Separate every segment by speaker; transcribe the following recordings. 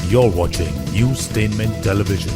Speaker 1: You're watching Newstainment Television.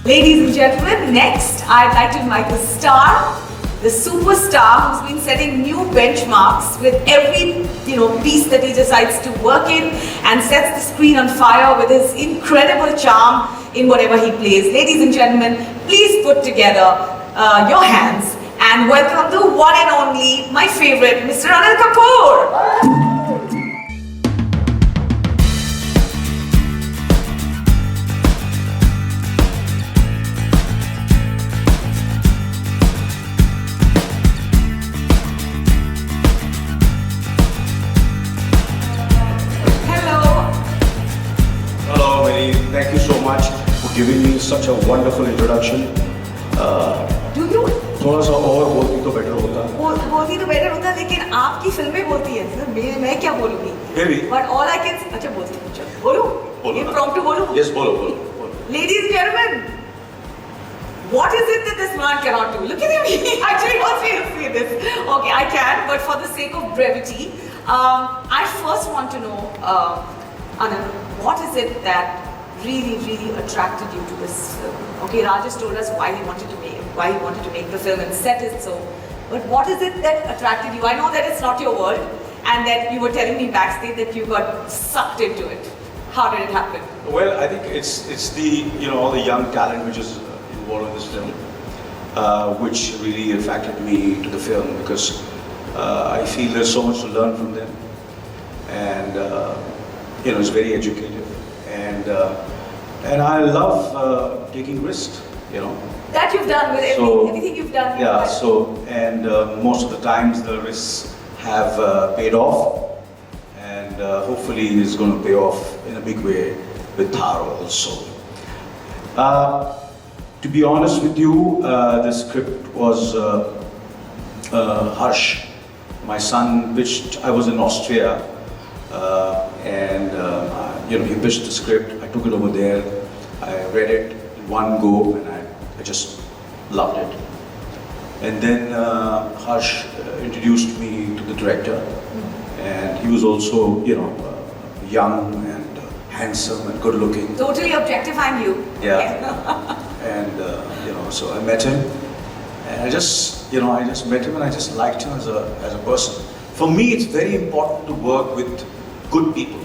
Speaker 2: Ladies and gentlemen, next I'd like to invite the star, the superstar who's been setting new benchmarks with every piece that he decides to work in and sets the screen on fire with his incredible charm in whatever he plays. Ladies and gentlemen, please put together your hands and welcome the one and only, my favorite, Mr. Anil Kapoor.
Speaker 3: Thank you so much for giving me such a wonderful introduction.
Speaker 2: Do you?
Speaker 3: थोड़ा सा और बोलती तो better होता.
Speaker 2: बोलती तो better होता, लेकिन आपकी फिल्में बोलती है सर, मैं क्या बोलूँगी?
Speaker 3: Maybe.
Speaker 2: But all I can say, अच्छा बोलती हूँ, बोलो? ये prompt बोलो?
Speaker 3: Yes, बोलो.
Speaker 2: Ladies and gentlemen, what is it that this man cannot do? Look at him, he actually wants me to say this. Okay, I can, but for the sake of brevity, I first want to know, Anil, what is it that really attracted you to this film? Okay, Rajesh told us why he wanted to make the film and set it so. But what is it that attracted you? I know that it's not your world, and that you were telling me backstage that you got sucked into it. How did it happen?
Speaker 3: Well, I think it's the all the young talent which is involved in this film, which really attracted me to the film because I feel there's so much to learn from them, and it's very educative, and I love taking risks.
Speaker 2: That you've done with everything you've done.
Speaker 3: Yeah. So most of the times the risks have paid off, and hopefully it's going to pay off in a big way with Thar also. To be honest with you, the script was Harsh, my son pitched. I was in Austria, and he pitched the script. I took it over there. I read it in one go, and I just loved it. And then Harsh introduced me to the director, and he was also, young and handsome and good looking.
Speaker 2: Totally objectifying you.
Speaker 3: Yeah. And so I met him, and I just met him, and I just liked him as a person. For me, it's very important to work with good people,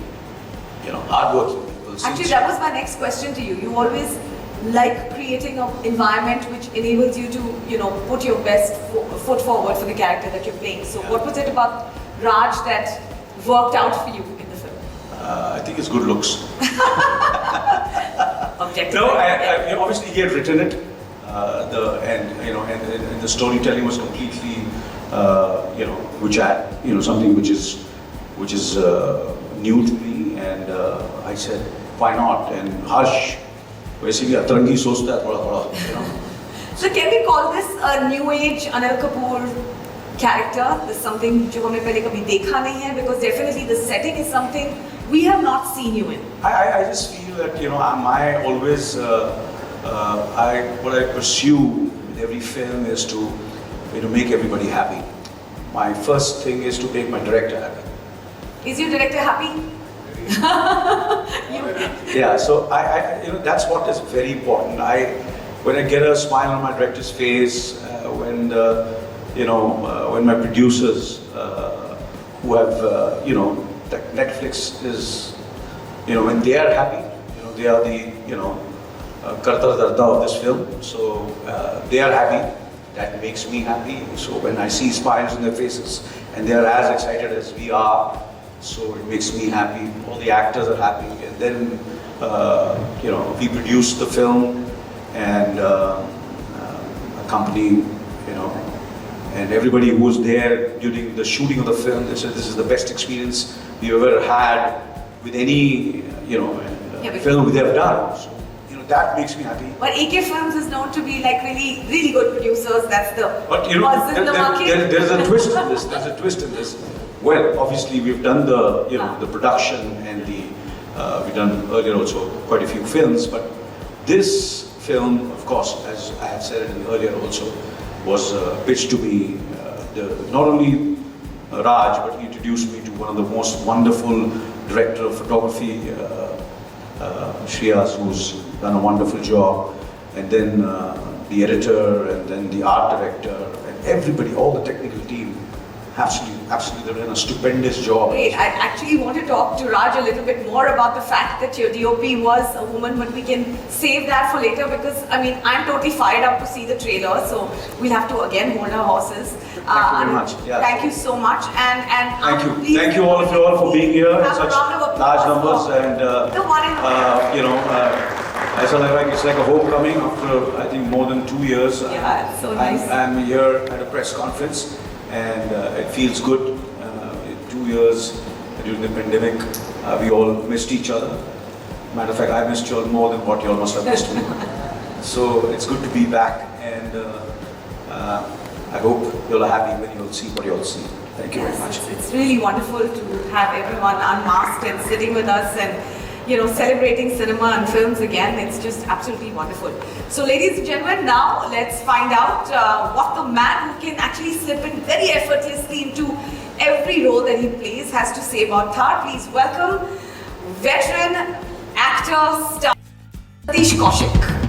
Speaker 3: hardworking people.
Speaker 2: Actually, that was my next question to you. You always like creating an environment which enables you to, put your best foot forward for the character that you're playing. So, what was it about Raj that worked out for you in the film?
Speaker 3: I think it's good looks.
Speaker 2: Objective.
Speaker 3: No, obviously he had written it, and the storytelling was completely, which something which is new to me, and I said, why not? And Harsh, basically, atrangi sochta hai thoda,
Speaker 2: So can we call this a new age Anil Kapoor character? This is something जो हमने पहले कभी देखा नहीं है, because definitely the setting is something we have not seen you in.
Speaker 3: I just feel that I always what I pursue with every film is to make everybody happy. My first thing is to make my director happy.
Speaker 2: Is your director happy?
Speaker 3: Yeah, so I that's what is very important. When I get a smile on my director's face, when my producers who have that Netflix is, when they are happy, they are the karta darda of this film. So they are happy. That makes me happy. So when I see smiles on their faces and they are as excited as we are, so it makes me happy. All the actors are happy, and then we produce the film, and a company, and everybody who was there during the shooting of the film, they said this is the best experience we ever had with any film we have done. So, that makes me happy.
Speaker 2: But AK Films is known to be like really, really good producers. That's the
Speaker 3: buzz
Speaker 2: in the market.
Speaker 3: There's a twist in this. There's a twist in this. Well, obviously we've done the production, and we've done earlier also quite a few films, but this film, of course, as I have said it earlier also, was pitched to me. Not only Raj, but he introduced me to one of the most wonderful director of photography, Shreyas, who's done a wonderful job, and then the editor, and then the art director, and everybody, all the technical team. Absolutely, they've done a stupendous job.
Speaker 2: Wait, I actually want to talk to Raj a little bit more about the fact that your DOP was a woman, but we can save that for later, because I'm totally fired up to see the trailer, so we'll have to again hold our horses.
Speaker 3: Thank you very much. Yes.
Speaker 2: Thank you so much, and
Speaker 3: Thank you all of you all for being here in
Speaker 2: have a
Speaker 3: such
Speaker 2: round of applause
Speaker 3: large numbers,
Speaker 2: for
Speaker 3: and
Speaker 2: the one
Speaker 3: I feel like it's like a homecoming after I think more than 2 years.
Speaker 2: Yeah, it's so nice.
Speaker 3: I'm here at a press conference, and it feels good. 2 years during the pandemic, we all missed each other. Matter of fact, I missed you all more than what you all must have missed me. So it's good to be back, and I hope you're happy when you'll see what you'll see. Thank you very much.
Speaker 2: It's really wonderful to have everyone unmasked and sitting with us and celebrating cinema and films again. It's just absolutely wonderful. So ladies and gentlemen, now let's find out what the man who can actually slip in very effortlessly into every role that he plays has to say about Thar. Please welcome veteran actor, star Satish Kaushik.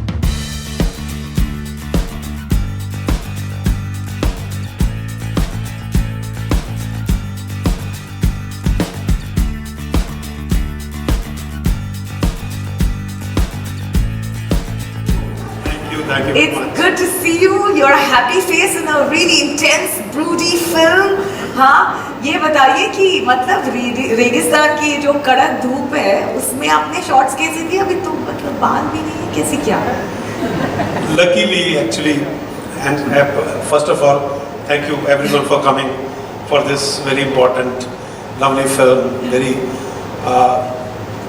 Speaker 4: Thank you.
Speaker 2: It's good to see you. You're a happy face in a really intense, broody film. हाँ, ये बताइए कि मतलब रेगिस्तान की जो कड़क धूप है, उसमें आपने शॉट्स कैसे दिए? अभी तो मतलब बाल भी नहीं है, कैसे क्या?
Speaker 4: Luckily, actually, and first of all, thank you everyone for coming for this very important, lovely film, very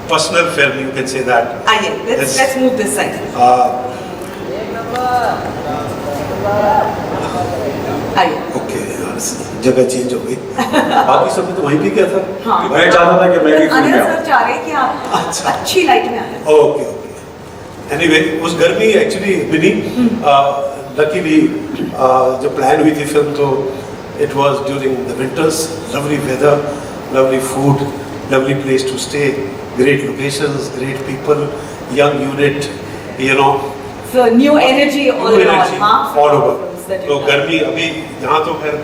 Speaker 4: personal film. You can say that.
Speaker 2: आइए, let's move this side. आइए.
Speaker 4: Okay. जगह चेंज हो गई। बाकी सब तो वहीं पे क्या था।
Speaker 2: हाँ।
Speaker 3: मैं चाहता था कि मैं भी फिल्म
Speaker 2: अनिल
Speaker 3: में
Speaker 2: सर
Speaker 3: आऊँ।
Speaker 2: चाह रहे हैं कि आप
Speaker 4: अच्छा।
Speaker 2: अच्छी लाइट में आए।
Speaker 4: Okay okay. एनीवे उस गर्मी एक्चुअली मिनी लकीली जो प्लान हुई थी फिल्म तो it was during the winters, lovely weather, lovely food, lovely place to stay, great locations, great people, young unit, you know
Speaker 2: So new energy all around, हाँ?
Speaker 4: All over. तो गर्मी अभी यहाँ तो खैर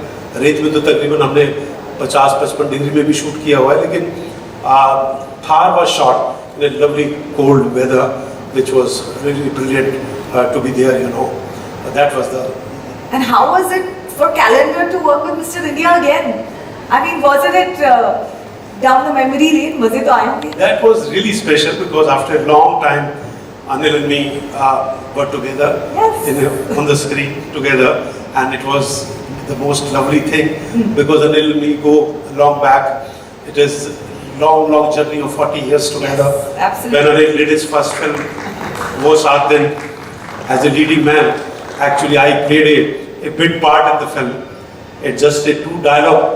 Speaker 4: रेत में तो तकरीबन हमने 50-55 डिग्री में भी शूट किया हुआ है, लेकिन Thar was shot in lovely cold weather which was really brilliant to be there, you know, that was the.
Speaker 2: And how was it for calendar to work with Mr. India again? I mean, wasn't it down the memory lane? मजे तो आए होंगे?
Speaker 4: That was really special because after a long time, Anil and me got together
Speaker 2: Yes.
Speaker 4: on the screen together, and it was the most lovely thing because Anil and me go long back. It is long journey of 40 years together.
Speaker 2: Yes, absolutely.
Speaker 4: When Anil did his first film, वो साथ दिन as a leading man, actually I played a big part in the film. It's just a 2 dialogue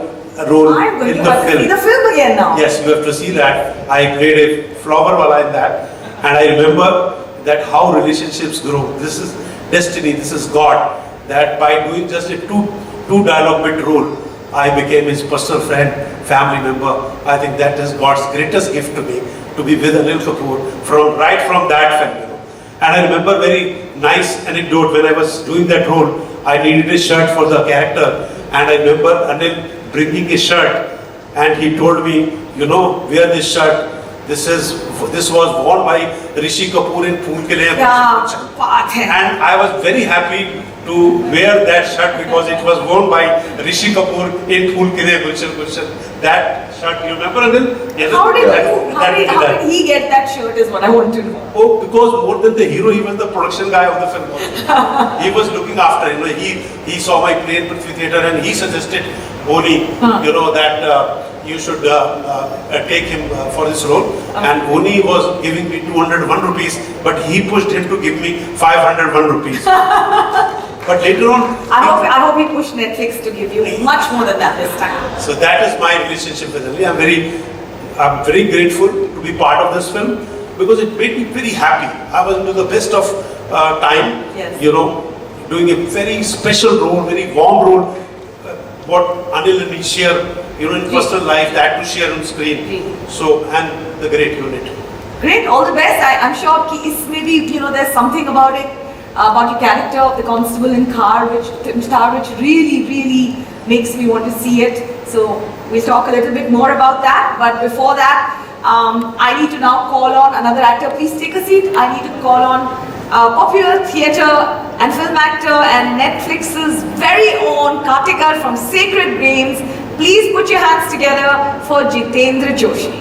Speaker 4: role
Speaker 2: I'm going
Speaker 4: in
Speaker 2: to
Speaker 4: the
Speaker 2: have to see
Speaker 4: film.
Speaker 2: the film again now.
Speaker 4: Yes, you have to see that. I played a flower wala in that, and I remember that how relationships grow. This is destiny. This is God. That by doing just a two dialogue bit role, I became his personal friend, family member. I think that is God's greatest gift to me, to be with Anil Kapoor right from that film. You know. And I remember very nice anecdote when I was doing that role. I needed a shirt for the character, and I remember Anil bringing a shirt, and he told me, you know, wear this shirt. This was worn by Rishi Kapoor in Phool Ke Liye.
Speaker 2: क्या बात है?
Speaker 4: And I was very happy to wear that shirt because it was worn by Rishi Kapoor in Phool Ke Liye Gulshan. That shirt, you remember, Anil? Yes.
Speaker 2: How did
Speaker 4: That-
Speaker 2: how did he get that shirt is what I want to know.
Speaker 4: Oh, because more than the hero, he was the production guy of the film also. He was looking after, you know, he saw my play in Prithvi Theatre and he suggested Boni, you know, that you should take him for this role. And Boni was giving me 201 rupees, but he pushed him to give me 501 rupees. But later on,
Speaker 2: I hope he pushed Netflix to give you much more than that this time.
Speaker 4: so that is my relationship with Anil. I'm very grateful to be part of this film because it made me very happy. I was into the best of time,
Speaker 2: Yes.
Speaker 4: you know, doing a very special role, very warm role. What Anil and me share, you know, in personal life, that to share on screen. So, and the great unit.
Speaker 2: Great, all the best. I'm sure कि इसमें भी, you know, there's something about it, about your character of the constable in Thar, which really makes me want to see it. So we'll talk a little bit more about that. But before that, I need to now call on another actor. Please take a seat. I need to call on popular theatre and film actor and Netflix's very own Kartikar from Sacred Games. Please put your hands together for Jitendra Joshi.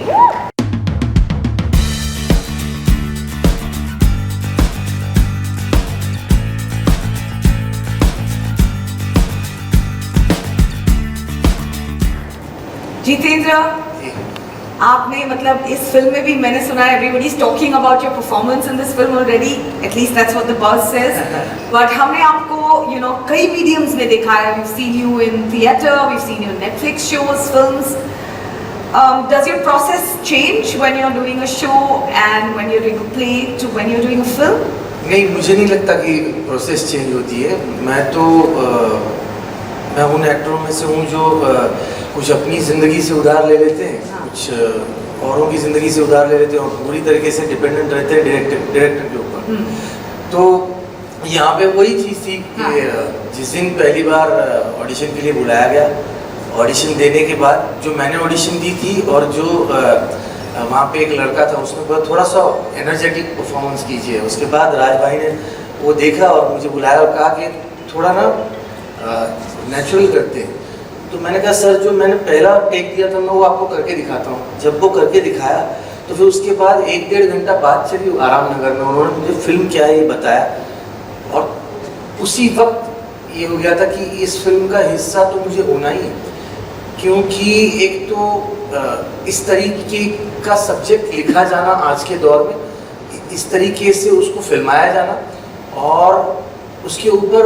Speaker 2: Jitendra, आपने मतलब इस film में भी मैंने सुना है everybody is talking about your performance in this film already, at least that's what the buzz says. But हमने आपको, you know, कई mediums में देखा है. We've seen you in theatre, we've seen you in Netflix shows, films. Does your process change when you're doing a show and when you're doing a play to when you're doing a film?
Speaker 5: नहीं, मुझे नहीं लगता कि process change होती है. मैं उन एक्टरों में से हूँ जो कुछ अपनी ज़िंदगी से उधार ले लेते हैं, कुछ औरों की ज़िंदगी से उधार ले लेते हैं और पूरी तरीके से डिपेंडेंट रहते हैं डायरेक्टर के ऊपर. तो यहाँ पे वही चीज़ थी कि जिस दिन पहली बार ऑडिशन के लिए बुलाया गया, ऑडिशन देने के बाद जो मैंने ऑडिशन दी थी और जो वहाँ पे एक लड़का था उसने थोड़ा सा एनर्जेटिक परफॉर्मेंस कीजिए. उसके बाद राज भाई ने वो देखा और मुझे बुलाया और कहा कि थोड़ा ना नेचुरल करते हैं. तो मैंने कहा सर जो मैंने पहला टेक दिया था मैं वो आपको करके दिखाता हूँ. जब वो करके दिखाया तो फिर उसके बाद 1-1.5 घंटा बात चली आराम नगर में. उन्होंने मुझे फिल्म क्या है ये बताया और उसी वक्त ये हो गया था कि इस फिल्म का हिस्सा तो मुझे होना ही है, क्योंकि एक तो इस तरीके का सब्जेक्ट लिखा जाना आज के दौर में, इस तरीके से उसको फिल्माया जाना और उसके ऊपर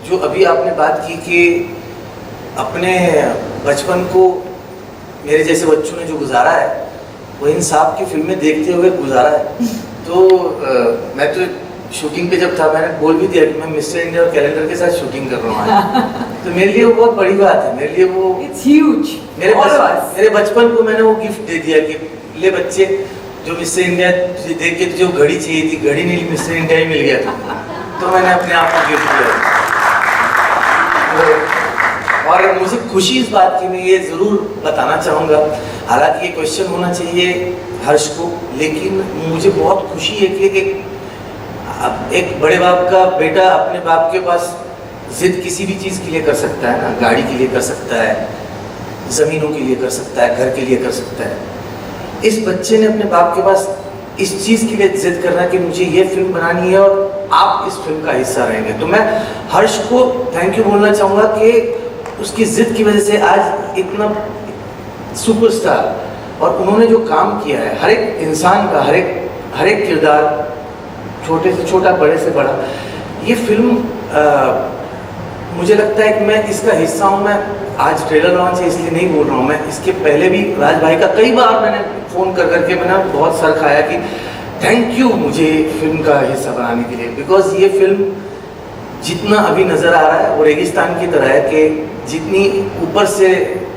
Speaker 5: जो अभी आपने बात की कि अपने बचपन को मेरे जैसे बच्चों ने जो गुजारा है वो इन साहब की फिल्में देखते हुए गुजारा है। तो मैं तो शूटिंग पे जब था मैंने बोल भी दिया कि मैं मिस्टर इंडिया और कैलेंडर के साथ शूटिंग कर रहा हूँ। तो मेरे लिए वो बहुत बड़ी बात है, मेरे लिए वो
Speaker 2: It's huge.
Speaker 5: मेरे बचपन को मैंने वो गिफ्ट दे दिया कि ले बच्चे, जो मिस्टर इंडिया देख के तुझे घड़ी चाहिए थी, घड़ी नहीं ली, मिस्टर इंडिया ही मिल गया था, तो मैंने अपने आप को गिफ्ट दिया। और मुझे खुशी इस बात की मैं ये ज़रूर बताना चाहूँगा, हालांकि ये क्वेश्चन होना चाहिए हर्ष को, लेकिन मुझे बहुत खुशी है कि एक बड़े बाप का बेटा अपने बाप के पास जिद किसी भी चीज़ के लिए कर सकता है ना, गाड़ी के लिए कर सकता है, ज़मीनों के लिए कर सकता है, घर के लिए कर सकता है। इस बच्चे ने अपने बाप के पास इस चीज़ के लिए जिद करना कि मुझे ये फिल्म बनानी है और आप इस फिल्म का हिस्सा रहेंगे। तो मैं हर्ष को थैंक यू बोलना चाहूँगा कि उसकी जिद की वजह से आज इतना सुपरस्टार, और उन्होंने जो काम किया है हर एक इंसान का, हर एक किरदार, छोटे से छोटा, बड़े से बड़ा, ये फिल्म मुझे लगता है कि मैं इसका हिस्सा हूँ। मैं आज ट्रेलर लॉन्च है इसलिए नहीं बोल रहा हूँ, मैं इसके पहले भी राज भाई का कई बार मैंने फ़ोन कर करके मैंने बहुत सर खाया कि थैंक यू मुझे फिल्म का हिस्सा बनाने के लिए, बिकॉज ये फिल्म जितना अभी नज़र आ रहा है वो रेगिस्तान की तरह है कि जितनी ऊपर से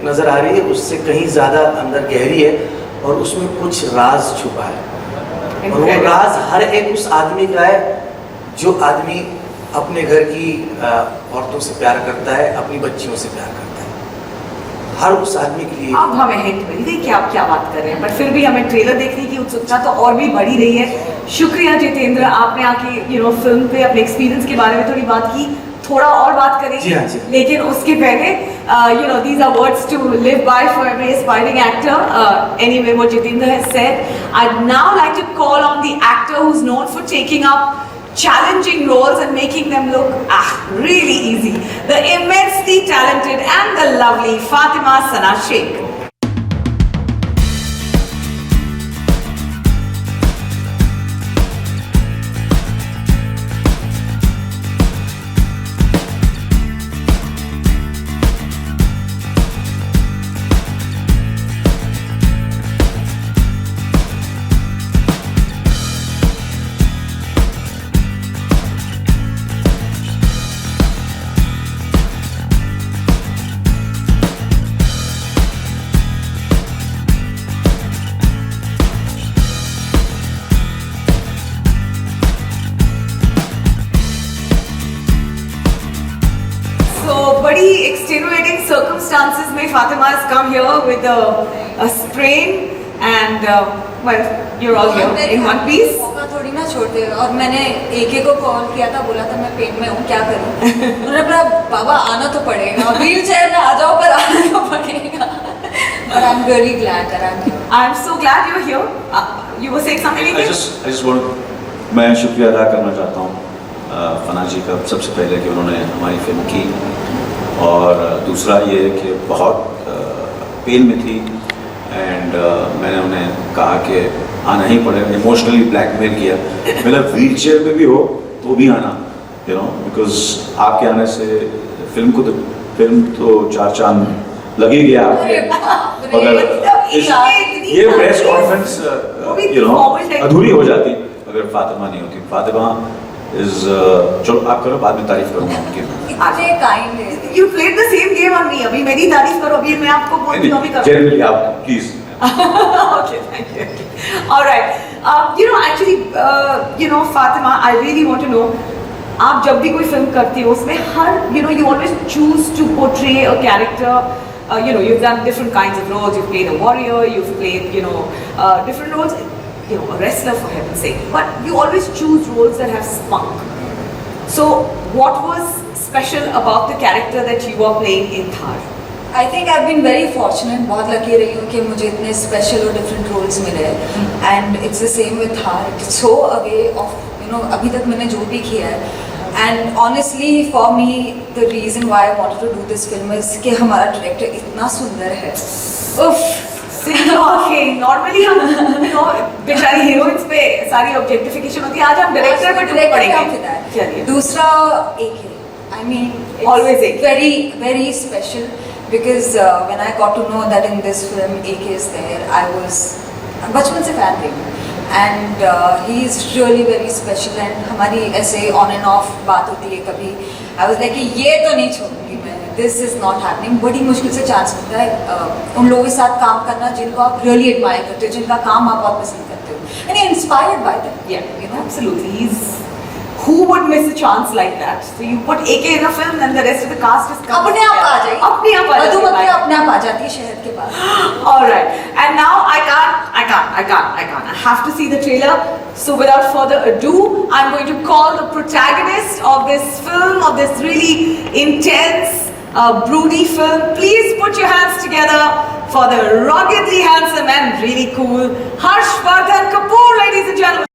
Speaker 5: नज़र आ रही है उससे कहीं ज़्यादा अंदर गहरी है और उसमें कुछ राज छुपा है। और वो राज हर एक उस आदमी का है जो आदमी अपने घर की औरतों से प्यार करता है, अपनी बच्चियों से प्यार करता है, हर उस आदमी के लिए।
Speaker 2: अब हमें हिंट मिल गई कि आप क्या बात कर रहे हैं, बट फिर भी हमें ट्रेलर देखने की उत्सुकता तो और भी बढ़ी रही है। शुक्रिया जितेंद्र, आपने आके फिल्म पे अपने एक्सपीरियंस के बारे में थोड़ी बात की, थोड़ा और बात करेंगे।
Speaker 5: जी हाँ, जी।
Speaker 2: लेकिन उसके पहले these are words to live by for every aspiring actor. Anyway, what Jitendra has said, I'd now like to call on the actor who's known for taking up challenging roles and making them look really easy. The immensely talented and the lovely Fatima Sana Sheikh. बड़ी extenuating circumstances में Fatima has come here with a sprain and well, you're all here in one piece.
Speaker 6: मौका थोड़ी ना छोड़ते, और मैंने एक को कॉल किया था, बोला था मैं पेन में हूँ, क्या करूँ? उन्होंने बोला बाबा आना तो पड़ेगा, व्हील चेयर में आ जाओ पर आना तो पड़ेगा। But I'm really glad that I'm here.
Speaker 2: I'm so glad you're here. You were saying something again?
Speaker 3: I just want, मैं शुक्रिया अदा करना चाहता हूँ फना जी का, सबसे पहले कि उन्होंने हमारी फिल्म की, और दूसरा ये कि बहुत पेन में थी एंड मैंने उन्हें कहा कि आना ही पड़ेगा, इमोशनली ब्लैकमेल किया, मतलब व्हील चेयर में भी हो तो भी आना, बिकॉज आपके आने से फिल्म तो चार चांद लग ही गया आपके। अगर ये प्रेस कॉन्फ्रेंस अधूरी हो जाती अगर फातिमा नहीं होती। फातिमा चलो आप करो, बाद में तारीफ करूँगा उनकी।
Speaker 6: इतने काइंड है।
Speaker 2: You played the same game on me. अभी मेरी तारीफ करो, अभी मैं आपको बोलती हूँ, अभी करो।
Speaker 3: Generally आप please.
Speaker 2: Okay, thank you. All right. Actually, Fatima, I really want to know. आप जब भी कोई फिल्म करती हो उसमें हर you always choose to portray a character. You've done different kinds of roles. You've played a warrior. You've played different roles. A wrestler for heaven's sake. But you always choose roles that have spunk. So, what was special about the character that you were playing in Thar?
Speaker 6: I think I've been very fortunate, बहुत lucky रही हूँ कि मुझे इतने special और different roles मिले, and it's the same with Thar. It's so away of अभी तक मैंने जो भी किया है, and honestly for me the reason why I wanted to do this film is कि हमारा director इतना सुंदर है,
Speaker 2: नॉर्मली हम बेचारी हीरोइंस पे सारी ऑब्जेक्टिफिकेशन होती है, आज हम डायरेक्टर पे टूट पड़ेंगे।
Speaker 6: दूसरा एक है, I mean
Speaker 2: always एक,
Speaker 6: very very special because when I got to know that in this film AK is there, I was बचपन से fan थी and he is really very special and हमारी ऐसे on and off बात होती है कभी I was like कि ये तो नहीं छोड़ूंगी मैं, this is not happening. बड़ी मुश्किल से चांस मिलता है उन लोगों के साथ काम करना जिनको आप really admire करते हो, जिनका काम आप बहुत पसंद करते हो and you're inspired by them.
Speaker 2: Yeah, you know, absolutely. Who would miss a chance like that? So you put AK in a film and the rest of the cast is coming.
Speaker 6: अपने आप आ जाएगी,
Speaker 2: अपने आप आ जाती है,
Speaker 6: मधुमक्खी अपने आप आ जाती है शहद के बाद.
Speaker 2: All right, and now I have to see the trailer. So without further ado, I'm going to call the protagonist of this film, of this really intense, broody film. Please put your hands together for the ruggedly handsome and really cool Harshvardhan Kapoor, ladies and gentlemen.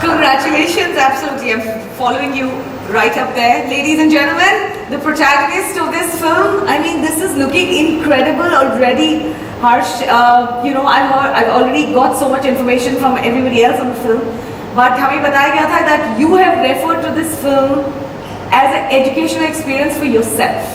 Speaker 2: Congratulations, absolutely. I'm following you right up there. Ladies and gentlemen, the protagonist of this film, I mean, this is looking incredible already. Harsh, you know, I've already got so much information from everybody else on the film. But हमें बताया गया था that you have referred to this film as an educational experience for yourself.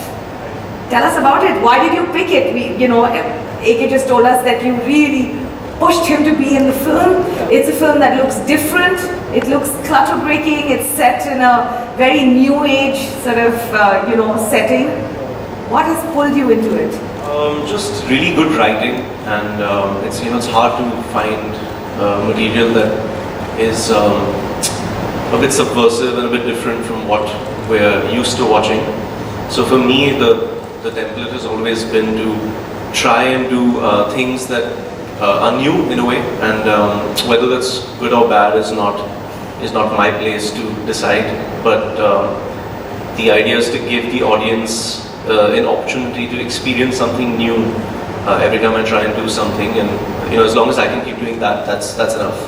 Speaker 2: Tell us about it. Why did you pick it? You know, AK just told us that you really pushed him to be in the film. It's a film that looks different. It looks clutter-breaking. It's set in a very new age sort of, you know, setting. What has pulled you into it?
Speaker 7: Just really good writing, and it's, you know, it's hard to find material that is a bit subversive and a bit different from what we're used to watching. So for me, the template has always been to try and do things that are new in a way, and whether that's good or bad is not my place to decide. But the idea is to give the audience an opportunity to experience something new every time I try and do something, and you know, as long as I can keep doing that, that's enough.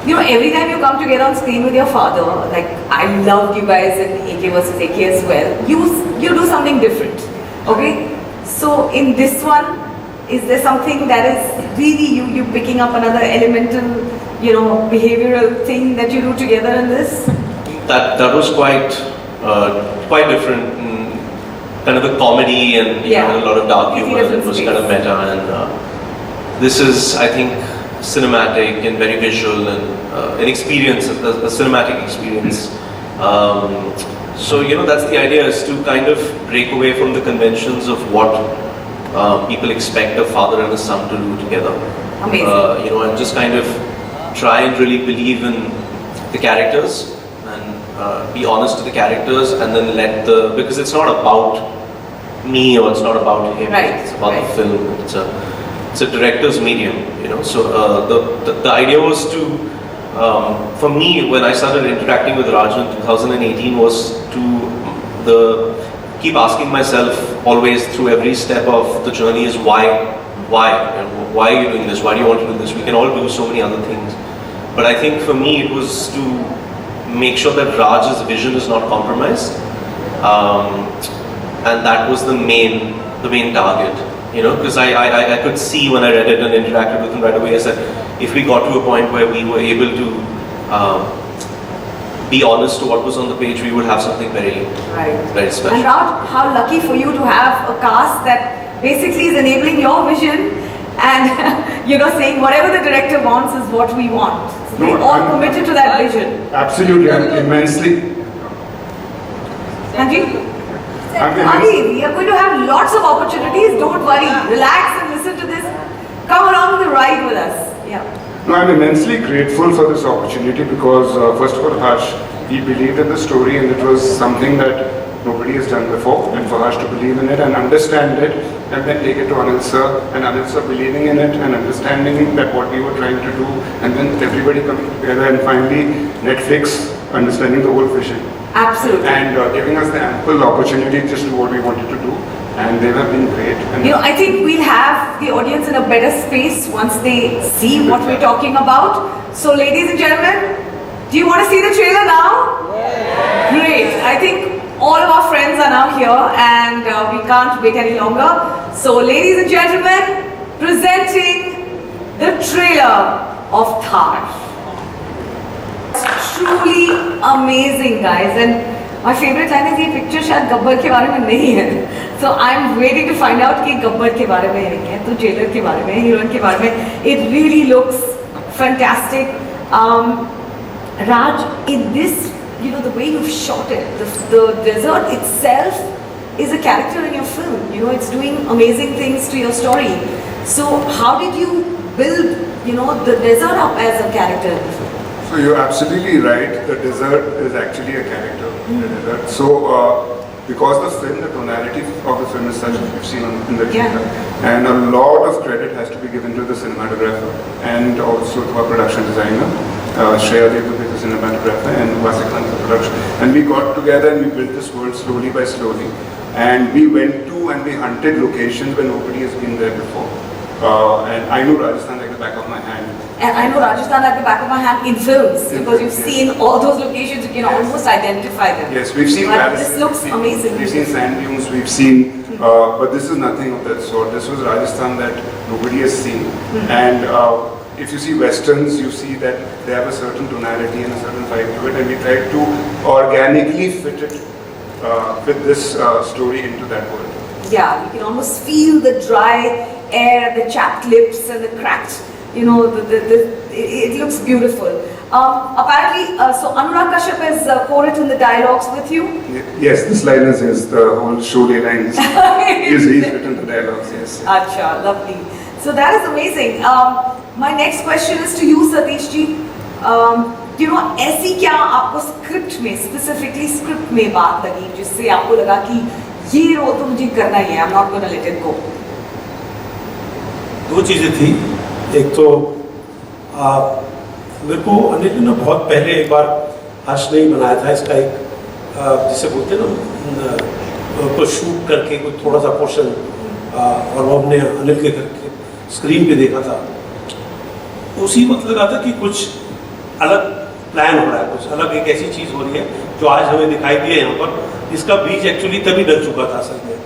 Speaker 2: You know, every time you come together on screen with your father, like I loved you guys in AK versus AK as well. You do something different, okay? So in this one, is there something that is really you picking up another elemental, you know, behavioral thing that you do together in this?
Speaker 7: That was quite different. Kind of a comedy and you know, a lot of dark humor. It was kind of meta, and this is, I think, cinematic and very visual and an experience, a cinematic experience. So you know, that's the idea, is to kind of break away from the conventions of what people expect a father and a son to do together.
Speaker 2: Amazing.
Speaker 7: You know, and just kind of try and really believe in the characters and be honest to the characters, and then because it's not about me or it's not about him.
Speaker 2: Right.
Speaker 7: It's about the film. It's a director's medium, you know. So the idea was to, for me, when I started interacting with Raj in 2018, was to keep asking myself always through every step of the journey is why, and why are you doing this? Why do you want to do this? We can all do so many other things, but I think for me it was to make sure that Raj's vision is not compromised, and that was the main target. You know, because I could see when I read it and interacted with him right away, is that if we got to a point where we were able to be honest to what was on the page, we would have something very special.
Speaker 2: And Raj, how lucky for you to have a cast that basically is enabling your vision and you know, saying whatever the director wants is what we want. So we're all committed to that vision.
Speaker 8: Absolutely, I'm immensely.
Speaker 2: And we are going to have lots of opportunities. Don't worry. Relax and listen to this. Come along the ride with us. Yeah.
Speaker 8: No, I'm immensely grateful for this opportunity because first of all, Harsh, he believed in the story and it was something that nobody has done before, and for Harsh to believe in it and understand it and then take it to Anil sir, and Anil sir believing in it and understanding that what we were trying to do, and then everybody coming together, and finally Netflix understanding the whole vision.
Speaker 2: Absolutely.
Speaker 8: And giving us the ample opportunity just to do what we wanted to do. and they have been great. And
Speaker 2: You know, I think we'll have the audience in a better space once they see what we're talking about. So, ladies and gentlemen, do you want to see the trailer now? Yeah. Great. I think all of our friends are now here and we can't wait any longer. So, ladies and gentlemen, presenting the trailer of Thar. It's truly amazing, guys. And my favorite line is, ये picture शायद गब्बर के बारे में नहीं है. So I'm waiting to find out कि गब्बर के बारे में है तो जेलर के बारे में, हीरोइन के बारे में. It really looks fantastic. Raj, in this, you know, the way you've shot it, the desert itself is a character in your film. You know, it's doing amazing things to your story. So how did you build, you know, the desert up as a character in the film?
Speaker 8: So you're absolutely right. The desert is actually a character in the desert. So because the film, the tonality of the film is such that we've seen in the trailer, and a lot of credit has to be given to the cinematographer and also to our production designer. Shreya Dev is the cinematographer and Vasikant the production. And we got together and we built this world slowly by slowly. And we went to and we hunted locations where nobody has been there before. And I know Rajasthan like the back of my hand.
Speaker 2: And I know Rajasthan like the back of my hand in films, because you've seen all those locations, you can almost identify them.
Speaker 8: Yes, we've seen
Speaker 2: This looks amazing.
Speaker 8: We've seen sand dunes, we've seen, but this is nothing of that sort. This was Rajasthan that nobody has seen. And if you see westerns, you see that they have a certain tonality and a certain vibe to it, and we tried to organically fit it with this story into that world.
Speaker 2: Yeah, you can almost feel the dry air, the chapped lips and the cracked, you know, it looks beautiful. Apparently, so Anurag Kashyap has co-written the dialogues with you?
Speaker 8: Yes, this line is his, the whole Sholay line he's written the dialogues, yes.
Speaker 2: Acha, lovely. So that is amazing. My next question is to you, Satish ji. You know, ऐसी क्या आपको script में, specifically script में बात लगी जिससे आपको लगा कि ये रोल तो मुझे करना ही है, I'm not gonna let it go?
Speaker 4: दो चीज़ें थी. एक तो मेरे को अनिल ने बहुत पहले एक बार हर्ष ने ही बनाया था इसका एक जिसे बोलते हैं ना, को शूट करके कोई थोड़ा सा पोर्शन, और वो हमने अनिल के घर के स्क्रीन पे देखा था. उसी वक्त लगा था कि कुछ अलग प्लान हो रहा है, कुछ अलग एक ऐसी चीज़ हो रही है जो आज हमें दिखाई दिया यहाँ पर. इसका बीज एक्चुअली तभी डल चुका था असल में,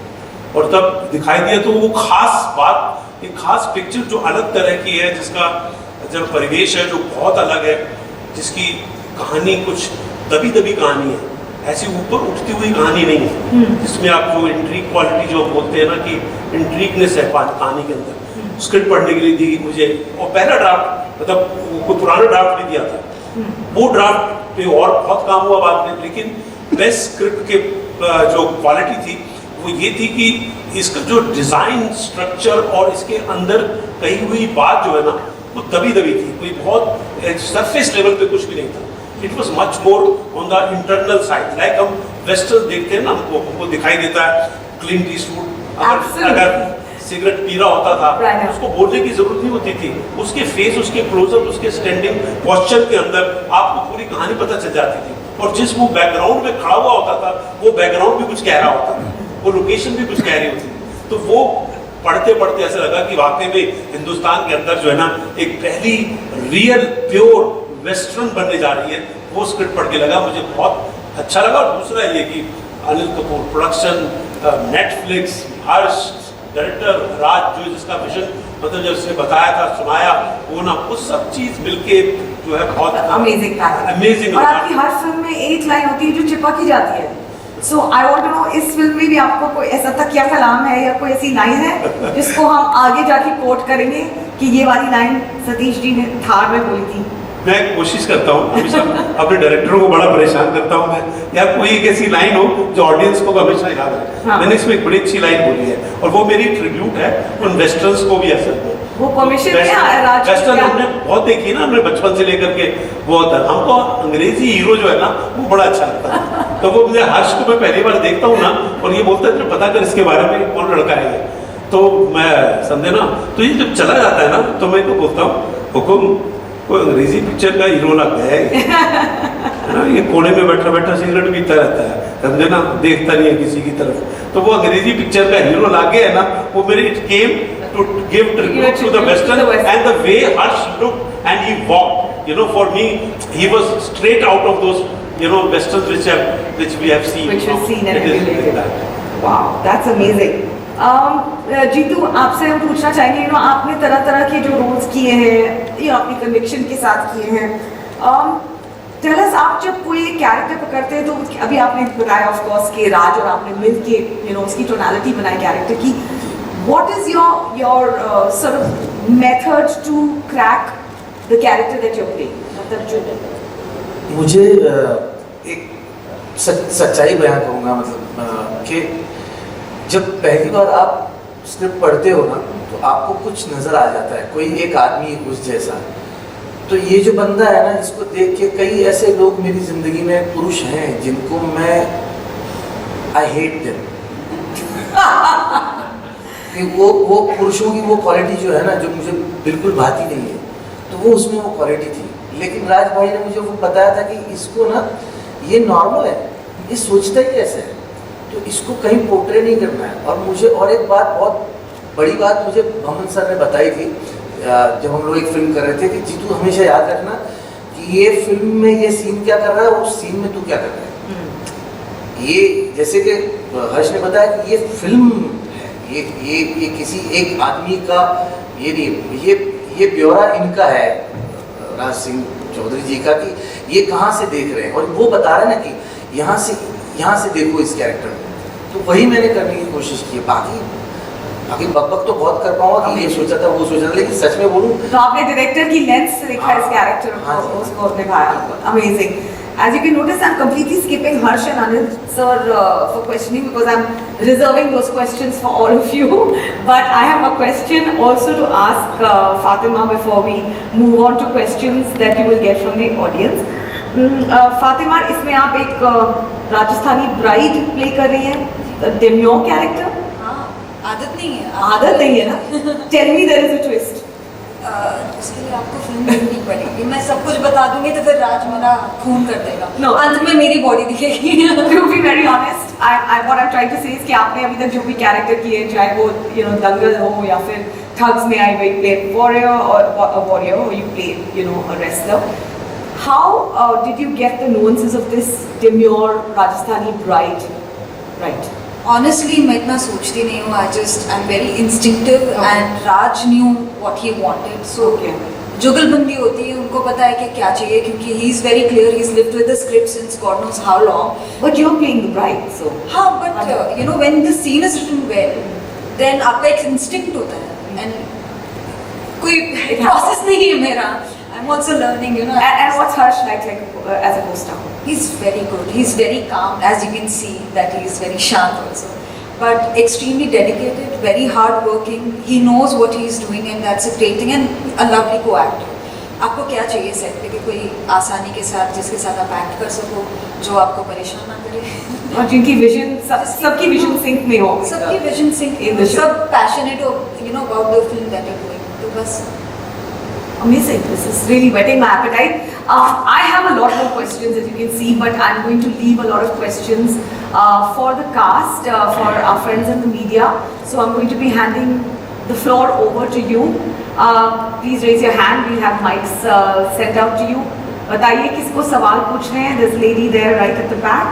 Speaker 4: और तब दिखाई दिया तो वो खास बात, एक खास पिक्चर जो अलग तरह की है, जिसका जो परिवेश है जो बहुत अलग है, जिसकी कहानी कुछ दबी दबी कहानी है, ऐसी ऊपर उठती हुई कहानी नहीं है, जिसमें आप जो इंट्रीग क्वालिटी जो बोलते हैं ना कि इंट्रीगनेस है कहानी के अंदर. स्क्रिप्ट पढ़ने के लिए दी मुझे, और पहला ड्राफ्ट मतलब कोई पुराना ड्राफ्ट भी दिया था, वो ड्राफ्ट पे और बहुत काम हुआ बाद में, लेकिन बेस्ट स्क्रिप्ट के जो क्वालिटी थी वो ये थी कि इसका जो डिज़ाइन स्ट्रक्चर और इसके अंदर कही हुई बात जो है ना वो दबी दबी थी, कोई बहुत सरफेस लेवल पे कुछ भी नहीं था. It was much more on the internal side, like हम वेस्टर्न देखते हैं ना, हमको दिखाई देता है क्लिंट ईस्टवुड अगर सिगरेट पी रहा होता था, उसको बोलने की जरूरत नहीं होती थी, उसके फेस, उसके क्लोजअप, उसके स्टैंडिंग पोस्चर के अंदर आपको पूरी कहानी पता चल जाती थी. और जिस वो बैकग्राउंड में खड़ा हुआ होता था वो बैकग्राउंड भी कुछ कह रहा होता था, वो लोकेशन भी कुछ कह रही होती थी. तो वो पढ़ते पढ़ते ऐसा लगा कि वाकई में हिंदुस्तान के अंदर जो है ना एक पहली रियल प्योर वेस्टर्न बनने जा रही है. वो स्क्रिप्ट पढ़ के लगा, मुझे बहुत अच्छा लगा. और दूसरा ये कि अनिल कपूर प्रोडक्शन, नेटफ्लिक्स, हर्ष डायरेक्टर, राज जो जिसका विजन मतलब जब उसने बताया था, सुनाया, वो ना वो सब चीज मिलके जो है बहुत
Speaker 2: अमेजिंग
Speaker 4: अमेजिंग.
Speaker 2: और आपकी हर फिल्म में एक लाइन होती है जो चिपक ही जाती है. So I want to know, इस फिल्म में भी आपको कोई ऐसा तकिया कलाम है या कोई ऐसी लाइन है जिसको हम आगे जाके कोट करेंगे कि ये वाली लाइन सतीश जी ने थार में बोली थी?
Speaker 4: मैं कोशिश करता हूँ हमेशा अपने डायरेक्टरों को बड़ा परेशान करता हूँ मैं, या कोई एक ऐसी लाइन हो जो ऑडियंस को हमेशा याद रहे. हाँ. मैंने इसमें एक बड़ी अच्छी लाइन बोली है और वो मेरी ट्रिब्यूट है उन वेस्टर्न्स को भी. असल में
Speaker 2: वो परमिशन
Speaker 4: वेस्टर्न हमने बहुत देखी ना, हमने बचपन से लेकर के वो हमको अंग्रेजी हीरो जो है ना वो बड़ा अच्छा लगता है. तो वो मुझे हर्ष को मैं पहली बार देखता हूँ ना और ये बोलता है पता कर इसके बारे में कौन लड़का है, तो मैं समझे ना, तो ये जब चला जाता है ना तो मैं तो बोलता हूँ हुकुम कोई अंग्रेजी पिक्चर का हीरो लग गया है ना ये कोने में बैठा बैठा सिगरेट पीता रहता है, समझे ना, देखता नहीं है किसी की तरफ। तो वो अंग्रेजी पिक्चर का हीरो लागे है ना, वो मेरे it came to give tribute to the western and the way Harsh look and he walk, you know, for me he was straight out of those, you know, westerns which we have seen.
Speaker 2: Which we've seen and
Speaker 4: It is
Speaker 2: emulated.
Speaker 4: like that.
Speaker 2: Wow, that's amazing. Jitu, आपसे हम पूछना चाहेंगे, you know, आपने तरह तरह के जो roles किए हैं, ये अपनी कन्विक्शन के साथ किए हैं. Tell us, आप जब कोई कैरेक्टर पकड़ते हैं तो अभी आपने बताया ऑफ कोर्स कि राज और आपने मिल के यू नो उसकी टोनालिटी बनाई कैरेक्टर की. What is your sort of method to crack the character that you're playing? मतलब जो
Speaker 5: मुझे एक सच्चाई बयान करूँगा, मतलब कि जब पहली बार आप स्क्रिप्ट पढ़ते हो ना तो आपको कुछ नज़र आ जाता है, कोई एक आदमी उस जैसा. तो ये जो बंदा है ना, इसको देख के कई ऐसे लोग मेरी ज़िंदगी में पुरुष हैं जिनको मैं आई हेट देम. वो पुरुषों की वो क्वालिटी जो है ना, जो मुझे बिल्कुल भाती नहीं है, तो वो उसमें वो क्वालिटी थी. लेकिन राज भाई ने मुझे वो बताया था कि इसको ना, ये नॉर्मल है, ये सोचता ही ऐसे है, तो इसको कहीं पोर्ट्रे नहीं करना है. और मुझे और एक बात, बहुत बड़ी बात मुझे मोहम्मद सर ने बताई थी जब हम लोग एक फिल्म कर रहे थे, कि जीतू हमेशा याद रखना कि ये फिल्म में ये सीन क्या कर रहा है और उस सीन में तू क्या कर रहा है. ये जैसे कि हर्ष ने बताया कि ये फिल्म है, ये किसी एक आदमी का ये नहीं, ये ब्यौरा इनका है, राज सिंह चौधरी जी का, कि ये कहाँ से देख रहे हैं. और वो बता रहे हैं ना कि यहाँ से देखो इस कैरेक्टर में. तो वही मैंने करने की कोशिश की है. बाकी बकबक तो बहुत कर पाऊंगा कि ये सोचा था वो सोचा था, लेकिन सच में बोलूं
Speaker 2: तो आपने डायरेक्टर की लेंस से देखा इस कैरेक्टर को, उसको निभाया. Amazing. As you can notice, I'm completely skipping Harsh and Anil sir for questioning because I'm reserving those questions for all of you. But I have a question also to ask Fatima before we move on to questions that you will get from the audience. Fatima, इसमें आप एक Rajasthani bride play कर रही हैं, डेम्योर character.
Speaker 6: आदत नहीं है.
Speaker 2: आदत नहीं है ना. Tell me there is a twist.
Speaker 6: इसके लिए आपको फिल्म देखनी पड़ेगी. मैं सब कुछ बता दूंगी तो फिर राज मेरा खून कर देगा.
Speaker 2: No.
Speaker 6: अंत में मेरी बॉडी दिखेगी.
Speaker 2: To be very honest, what I'm trying to say is कि आपने अभी तक जो भी कैरेक्टर किए, चाहे वो you know दंगल हो या फिर ठग्स में आई वही play warrior or you play you know a wrestler. How did you get the nuances of this demure Rajasthani bride right?
Speaker 6: Honestly, मैं इतना सोचती नहीं हूँ. I'm very instinctive and Raj knew what he wanted. So जुगलबंदी होती है, उनको पता है कि क्या चाहिए, क्योंकि he is very clear. He's lived with the script since God knows how long.
Speaker 2: But you're playing the bride, so.
Speaker 6: हाँ, but you know when the scene is written well, then आपका एक instinct होता है and कोई process नहीं है मेरा. I'm also learning, you know.
Speaker 2: And what's Harsh like as a co-star?
Speaker 6: He's very good. He's very calm, as you can see that he is very shant also. But extremely dedicated, very hard-working. He knows what he is doing, and that's a great thing. And a lovely co-actor. आपको क्या चाहिए set पे कि कोई आसानी के साथ जिसके साथ आप एक्ट कर सको, जो आपको परेशान ना करे.
Speaker 2: और जिनकी विजन सबकी विजन सिंक में हो.
Speaker 6: सबकी विजन सिंक में, सब पैशनेट हो, you know, about the film that you're doing. तो बस.
Speaker 2: Amazing. This is really whetting my appetite. I have a lot more questions, as you can see, but I'm going to leave a lot of questions for the cast, for our friends in the media. So I'm going to be handing the floor over to you. Please raise your hand. We'll have mics sent out to you. बताइए किसको सवाल पूछने हैं. This lady there right at the back.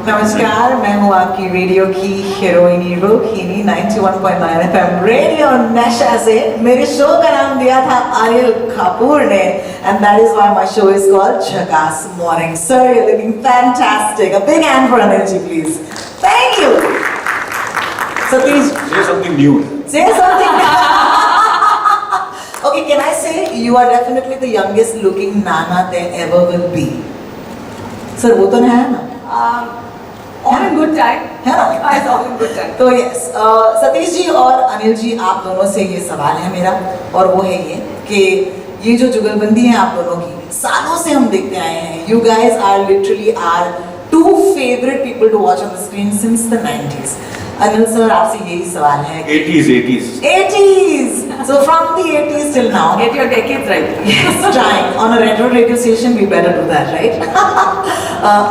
Speaker 9: नमस्कार, मैं हूँ आपकी radio की हीरोइनी रूखीनी 91.9 FM रेडियो नशा से. मेरे शो का नाम दिया था अनिल कपूर ने, and that is why my show is called Jhakas Morning. Sir, you're looking fantastic. A big hand for Anilji, please. Thank you. So please
Speaker 3: Say something new.
Speaker 9: say something. Okay, can I say you are definitely the youngest looking Nana there ever will be. Sir, वो तो है ना?
Speaker 2: All in good time.
Speaker 9: है ना?
Speaker 2: It's all in good time.
Speaker 9: तो yes, Satish ji और अनिल जी, आप दोनों से ये सवाल है मेरा, और वो है ये कि ये जो जुगलबंदी है आप दोनों की, सालों से हम देखते आए हैं. You guys are literally our two favorite people to watch on the screen since the 90s. Anil sir, आपसे यही सवाल है.
Speaker 3: 80s.
Speaker 9: 80s. So from the 80s till now,
Speaker 2: Get your decades right.
Speaker 9: yes, trying. On a retro radio station, we better do that, right?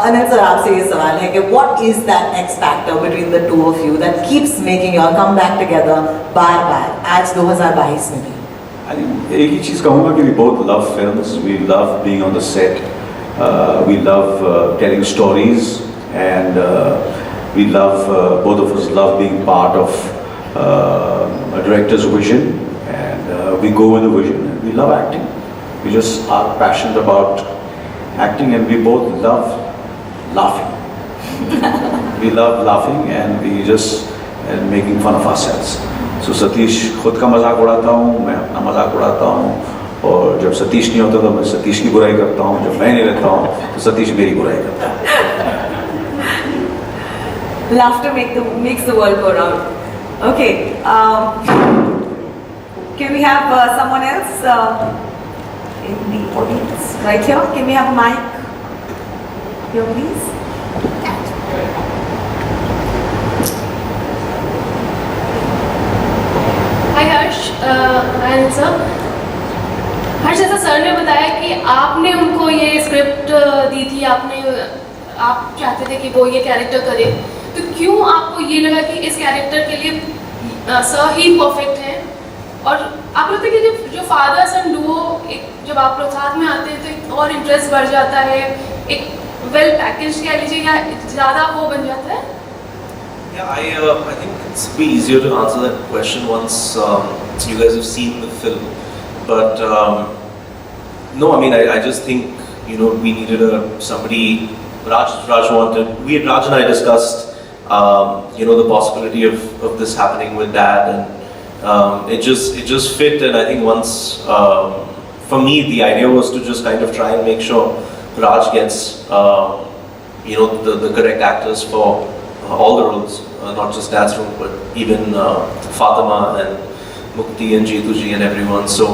Speaker 9: Anil sir, आपसे ये सवाल है कि what is that X factor between the two of you that keeps making you all come back together बार-बार आज 2022 में भी?
Speaker 3: I think एक ही चीज़ कहूँगा कि we both love films, we love being on the set, we love telling stories, and we love, both of us love being part of a director's vision, and we go with the vision, and we love acting. We just are passionate about acting, and we both love laughing. We love laughing, and we just and making fun of ourselves. So Satish खुद का मजाक उड़ाता हूँ, मैं अपना मजाक उड़ाता हूँ, और जब सतीश नहीं होता तो मैं सतीश की बुराई करता हूँ, जब मैं नहीं रहता हूँ तो सतीश मेरी बुराई करता है.
Speaker 2: Laughter makes the world go round. Okay. Can we have someone else in the audience right here? Can we have a mic here, please?
Speaker 10: Hi Harsh, and sir Harsh, जैसा सर ने बताया कि आपने उनको ये स्क्रिप्ट दी थी, आप चाहते थे कि वो ये कैरेक्टर करे, तो क्यों आपको ये लगा कि इस कैरेक्टर के लिए सर ही परफेक्ट है? और आप लगता है कि जो फादर सन डुओ जब आप लोग साथ में आते हैं तो एक और इंटरेस्ट बढ़ जाता है, एक वेल पैकेज कह लीजिए या ज़्यादा वो बन जाता है?
Speaker 7: Yeah, I think it's be easier to answer that question once you guys have seen the film. But no, I mean, I just think, you know, we needed somebody. Raj wanted. Raj and I discussed, you know, the possibility of this happening with Dad, and it just fit. And I think once, for me, the idea was to just kind of try and make sure Raj gets, you know, the correct actors for all the roles, not just Dad's role, but even Fatima and Mukti and Jeetuji and everyone. So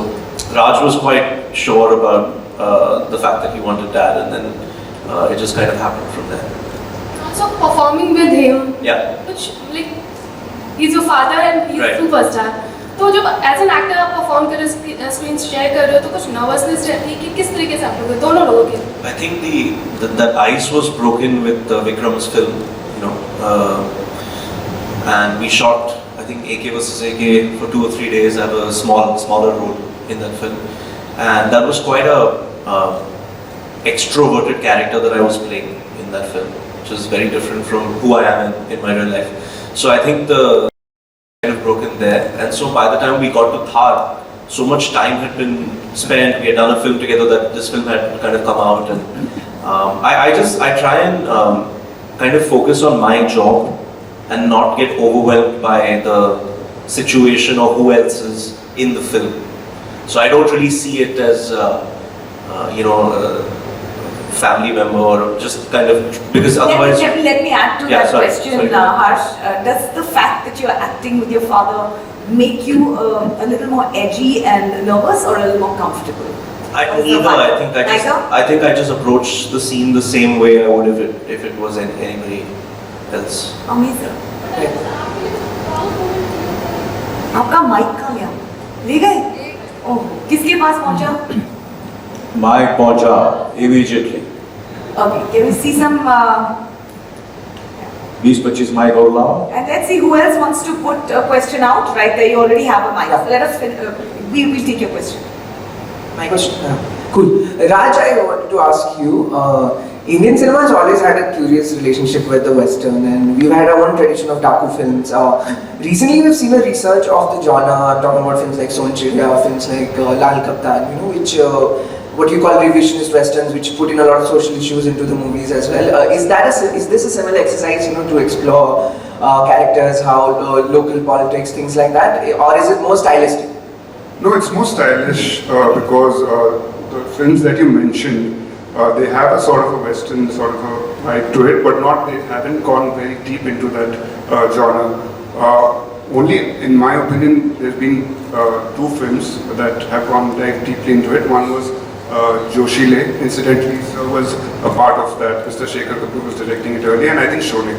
Speaker 7: Raj was quite sure about the fact that he wanted Dad, and then it just kind of happened from there.
Speaker 10: Also performing with him,
Speaker 7: Yeah.
Speaker 10: which like he's your father and he's
Speaker 7: Right.
Speaker 10: superstar. तो जब as an actor आप perform कर रहे हो, screen share कर रहे हो, तो कुछ नर्वसनेस रहती है कि किस तरीके से आप लोग दोनों लोगों के?
Speaker 7: I think that ice was broken with Vikram's film, you know, and we shot, I think, AK versus AK for 2 or 3 days. I have a smaller role in that film, and that was quite a extroverted character that I was playing in that film, which is very different from who I am in my real life. So I think the kind of broken there, and so by the time we got to Thar, so much time had been spent. We had done a film together, that this film had kind of come out, and I try and kind of focus on my job and not get overwhelmed by the situation or who else is in the film. So I don't really see it as you know, family member or just kind of, because otherwise.
Speaker 2: Let me add to that question, Harsh. Does the fact that you're acting with your father make you a little more edgy and nervous, or a little more comfortable?
Speaker 7: Neither. I think I just approach the scene the same way I would if it was anybody else.
Speaker 2: Amazing. आपका mic कहाँ गया? ले गए? ओह, किसके पास पहुँचा?
Speaker 3: Mike पहुंचा immediately.
Speaker 2: Okay, can we see some?
Speaker 3: 20-25 mic और लाओ.
Speaker 2: And let's see who else wants to put a question out. Right there, you already have a mic. Let us. We will take your question.
Speaker 11: My question. Cool. Raj, I wanted to ask you. Indian cinema has always had a curious relationship with the Western, and we've had our own tradition of Daku films. Recently, we've seen a research of the genre. I'm talking about films like Son Chirya, films like Lal Kaptan, you know, which what you call revisionist westerns, which put in a lot of social issues into the movies as well. Is this a similar exercise, you know, to explore characters, how local politics, things like that, or is it more stylistic?
Speaker 8: No, it's more stylish because the films that you mentioned, they have a sort of a Western sort of a vibe to it, but they haven't gone very deep into that genre. Only, in my opinion, there's been 2 films that have gone very deeply into it. One was Joshile. Incidentally, sir was a part of that. Mr. Shaikh Kapoor was directing it earlier, and I think Sholay.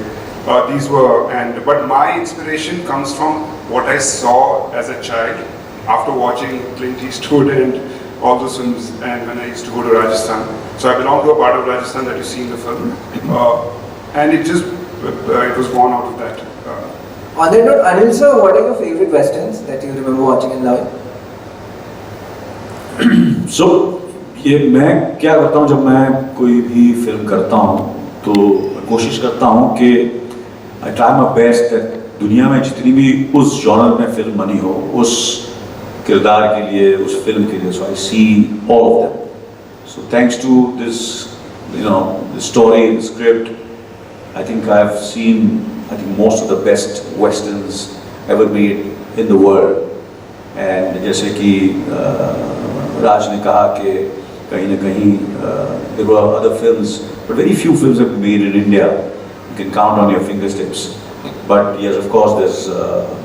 Speaker 8: These were, but my inspiration comes from what I saw as a child after watching Clint Eastwood and all those films, and when I used to go to Rajasthan. So I belong to a part of Rajasthan that you see in the film, and it was born out of that.
Speaker 11: On that note, Anil sir, what are your favorite westerns that you remember watching and loving?
Speaker 3: So, ये मैं क्या करता हूँ जब मैं कोई भी film करता हूँ तो कोशिश करता हूँ कि I try my best that दुनिया में जितनी भी उस जॉनर में फिल्म बनी हो उस किरदार के लिए उस फिल्म के लिए, so I see all of them. So thanks to this, the story, the script, I think I've seen most of the best westerns ever made in the world. And जैसे कि राज ने कहा कि कहीं ना कहीं there were other films, but very few films have been made in India. You can count on your fingertips. But yes, of course, there's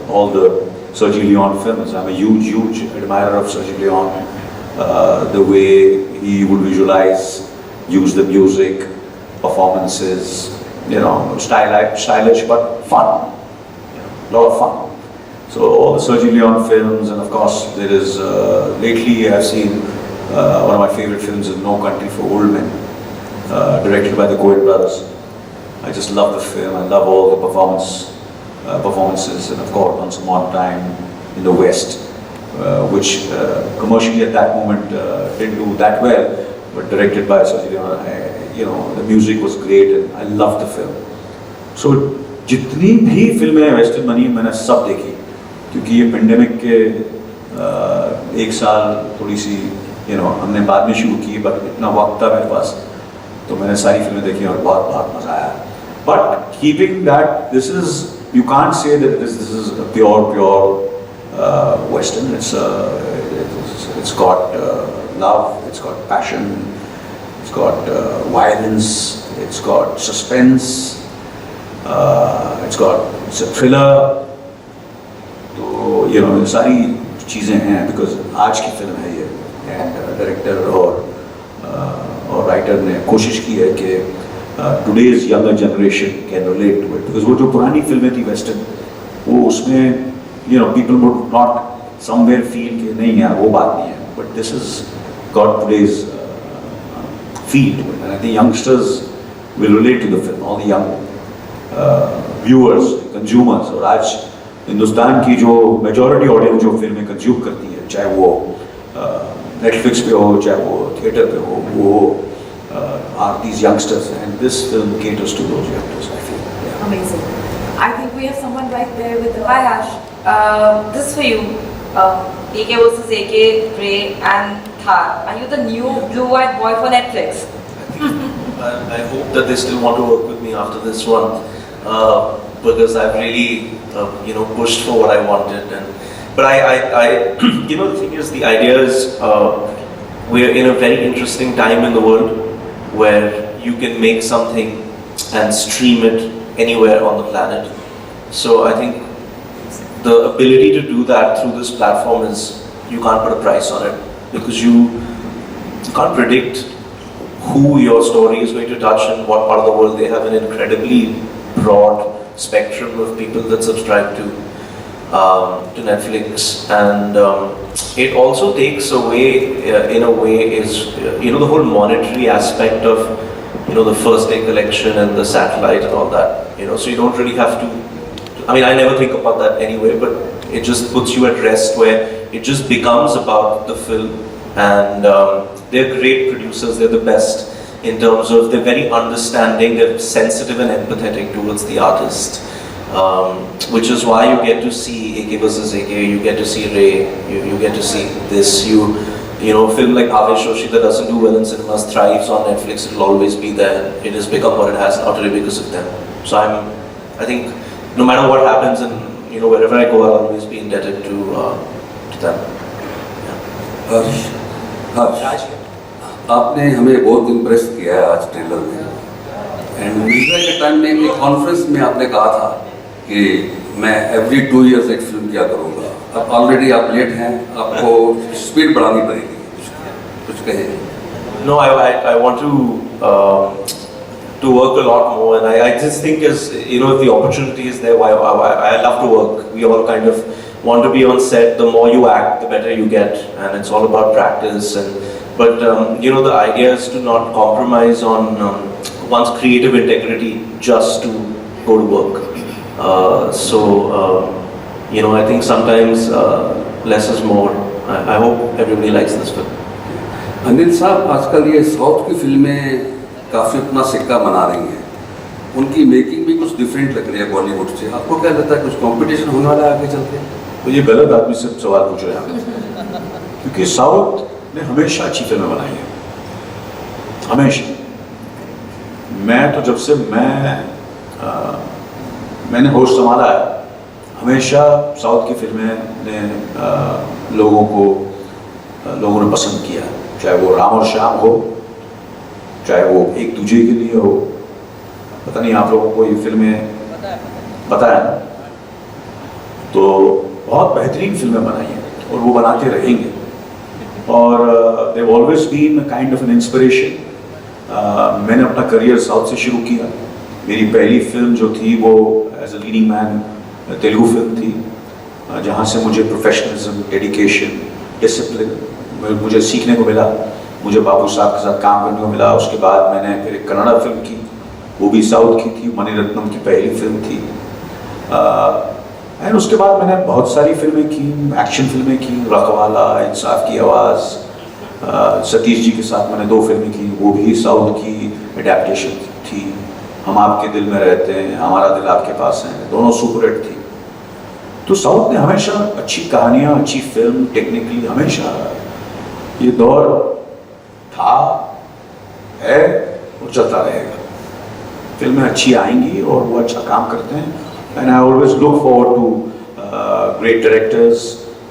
Speaker 3: all the Sergio Leone films. I'm a huge admirer of Sergio Leone. The way he would visualize, use the music, performances, stylish but fun. A lot of fun. So all the Sergio Leone films, and of course there is, lately I've seen one of my favorite films is No Country for Old Men, directed by the Coen brothers. I just love the film, I love all the performances, and of course Once Upon a Time in the West, which commercially at that moment didn't do that well, but directed by Sergio Leone, the music was great and I loved the film. So जितनी भी फिल्में western बनी मैंने सब देखी, क्योंकि ये pandemic के एक साल थोड़ी सी हमने बाद में शुरू की, बट इतना वक्त था मेरे पास तो मैंने सारी फिल्में देखी और बहुत मज़ा आया. But keeping that, you can't say that this is a pure Western. It's got love, it's got passion, it's got violence, it's got suspense, it's a thriller. तो ये सारी चीज़ें हैं, because आज की फिल्म है ये, and डायरेक्टर और राइटर ने कोशिश की है कि today's younger generation can relate to it, because वो जो पुरानी फिल्में थी वेस्टर्न, वो उसमें people would not somewhere feel कि नहीं यार वो बात नहीं है, but this has got today's feel to it, and I think youngsters will relate to the film, all the young viewers, consumers. और आज हिंदुस्तान की जो मेजॉरिटी ऑडियंस जो फिल्में कंज्यूम करती है, चाहे वो नेटफ्लिक्स पे हो, चाहे वो थिएटर पे हो, वो are these youngsters, and this film caters to those youngsters, I feel. Yeah.
Speaker 2: Amazing. I think we have someone right there with the...
Speaker 12: Hi Ash, this is for you. AK versus AK, Ray and Thar. Are you the new blue-eyed boy for Netflix?
Speaker 7: I hope that they still want to work with me after this one, because I've really, pushed for what I wanted. But I the thing is, the idea is, we're in a very interesting time in the world where you can make something and stream it anywhere on the planet. So I think the ability to do that through this platform is, you can't put a price on it, because you can't predict who your story is going to touch and what part of the world. They have an incredibly broad spectrum of people that subscribe to Netflix, and it also takes away, in a way, is the whole monetary aspect of the first day collection and the satellite and all that. So you don't really have to. I mean, I never think about that anyway, but it just puts you at rest, where it just becomes about the film, and they're great producers. They're the best in terms of, they're very understanding. They're sensitive and empathetic towards the artist. Which is why you get to see AK versus AK, you get to see Ray, you get to see this, film like Avesh Joshi that doesn't do well in cinemas thrives on Netflix. It will always be there. It has become what it has utterly because of them. So I think no matter what happens, and wherever I go, I'll always be indebted to them.
Speaker 13: Harsh, आपने हमें बहुत impress किया है आज trailer में, and media के time में एक कॉन्फ्रेंस में आपने कहा था कि मैं एवरी 2 years एक फिल्म किया करूँगा. अब ऑलरेडी आप लेट हैं, आपको स्पीड बढ़ानी पड़ेगी. कुछ कहें?
Speaker 7: No, I want to work a lot more, and I just think, as if the opportunity is there, I love to work. We all kind of want to be on set, the more you act, the better you get, and it's all about practice. But the idea is to not compromise on one's creative integrity just to go to work. I think sometimes less is more. I hope everybody likes this film.
Speaker 13: Anil साहब आजकल ये south की फिल्में काफ़ी अपना सिक्का बना रही हैं, उनकी मेकिंग भी कुछ डिफरेंट लग रही है बॉलीवुड से। आपको क्या लगता है कुछ कंपटीशन होने वाला है आगे चलते?
Speaker 3: तो ये गलत आदमी से सवाल पूछ रहे हैं, क्योंकि साउथ ने हमेशा अच्छी फिल्में बनाई हैं, हमेशा। मैं तो जब से मैंने होश संभाला है, हमेशा साउथ की फिल्में ने लोगों ने पसंद किया, चाहे वो राम और श्याम हो, चाहे वो एक दूजे के लिए हो। पता नहीं आप लोगों को ये फिल्में पता है ना? तो बहुत बेहतरीन फिल्में बनाई हैं और वो बनाते रहेंगे, और they've always been a kind of an inspiration. मैंने अपना करियर साउथ से शुरू किया। मेरी पहली फिल्म जो थी वो as a leading man Telugu film थी, जहाँ से मुझे प्रोफेशनलिज्म, डेडिकेशन, डिसिप्लिन मुझे सीखने को मिला। मुझे बाबू साहब के साथ काम करने को मिला। उसके बाद मैंने फिर एक कन्नड़ा फिल्म की, वो भी साउथ की थी, मणिरत्नम की पहली फिल्म थी। एंड उसके बाद मैंने बहुत सारी फिल्में की, एक्शन फिल्में की, रखवाला, इंसाफ की आवाज़, सतीश जी के साथ मैंने 2 फिल्में की, वो भी साउथ की एडेप्टेशन थी। हम आपके दिल में रहते हैं, हमारा दिल आपके पास है, दोनों सुपरहिट थी। तो साउथ ने हमेशा अच्छी कहानियाँ, अच्छी फिल्म, टेक्निकली हमेशा ये दौर था, है और चलता रहेगा। फिल्में अच्छी आएंगी और वो अच्छा काम करते हैं। And I always look forward to great directors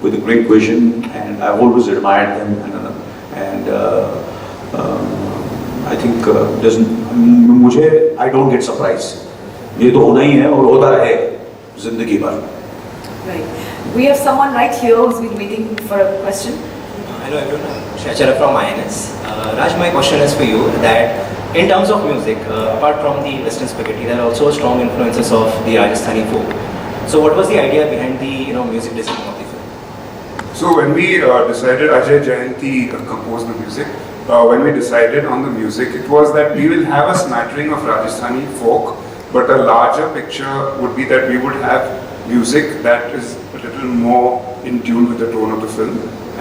Speaker 3: with a great vision, and I've always admired them, and I think I don't get surprised. ये तो होना ही है और होता रहे जिंदगी भर।
Speaker 2: Right. We have someone right here who's been waiting for a question.
Speaker 14: Hello everyone, Shachara from INS. Raj, my question is for you that in terms of music, apart from the Western spaghetti, there are also strong influences of the Rajasthani folk. So what was the idea behind the music design of the film?
Speaker 8: So when we decided, Ajay Jayanti composed the music. When we decided on the music, it was that we will have a smattering of Rajasthani folk, but a larger picture would be that we would have music that is a little more in tune with the tone of the film.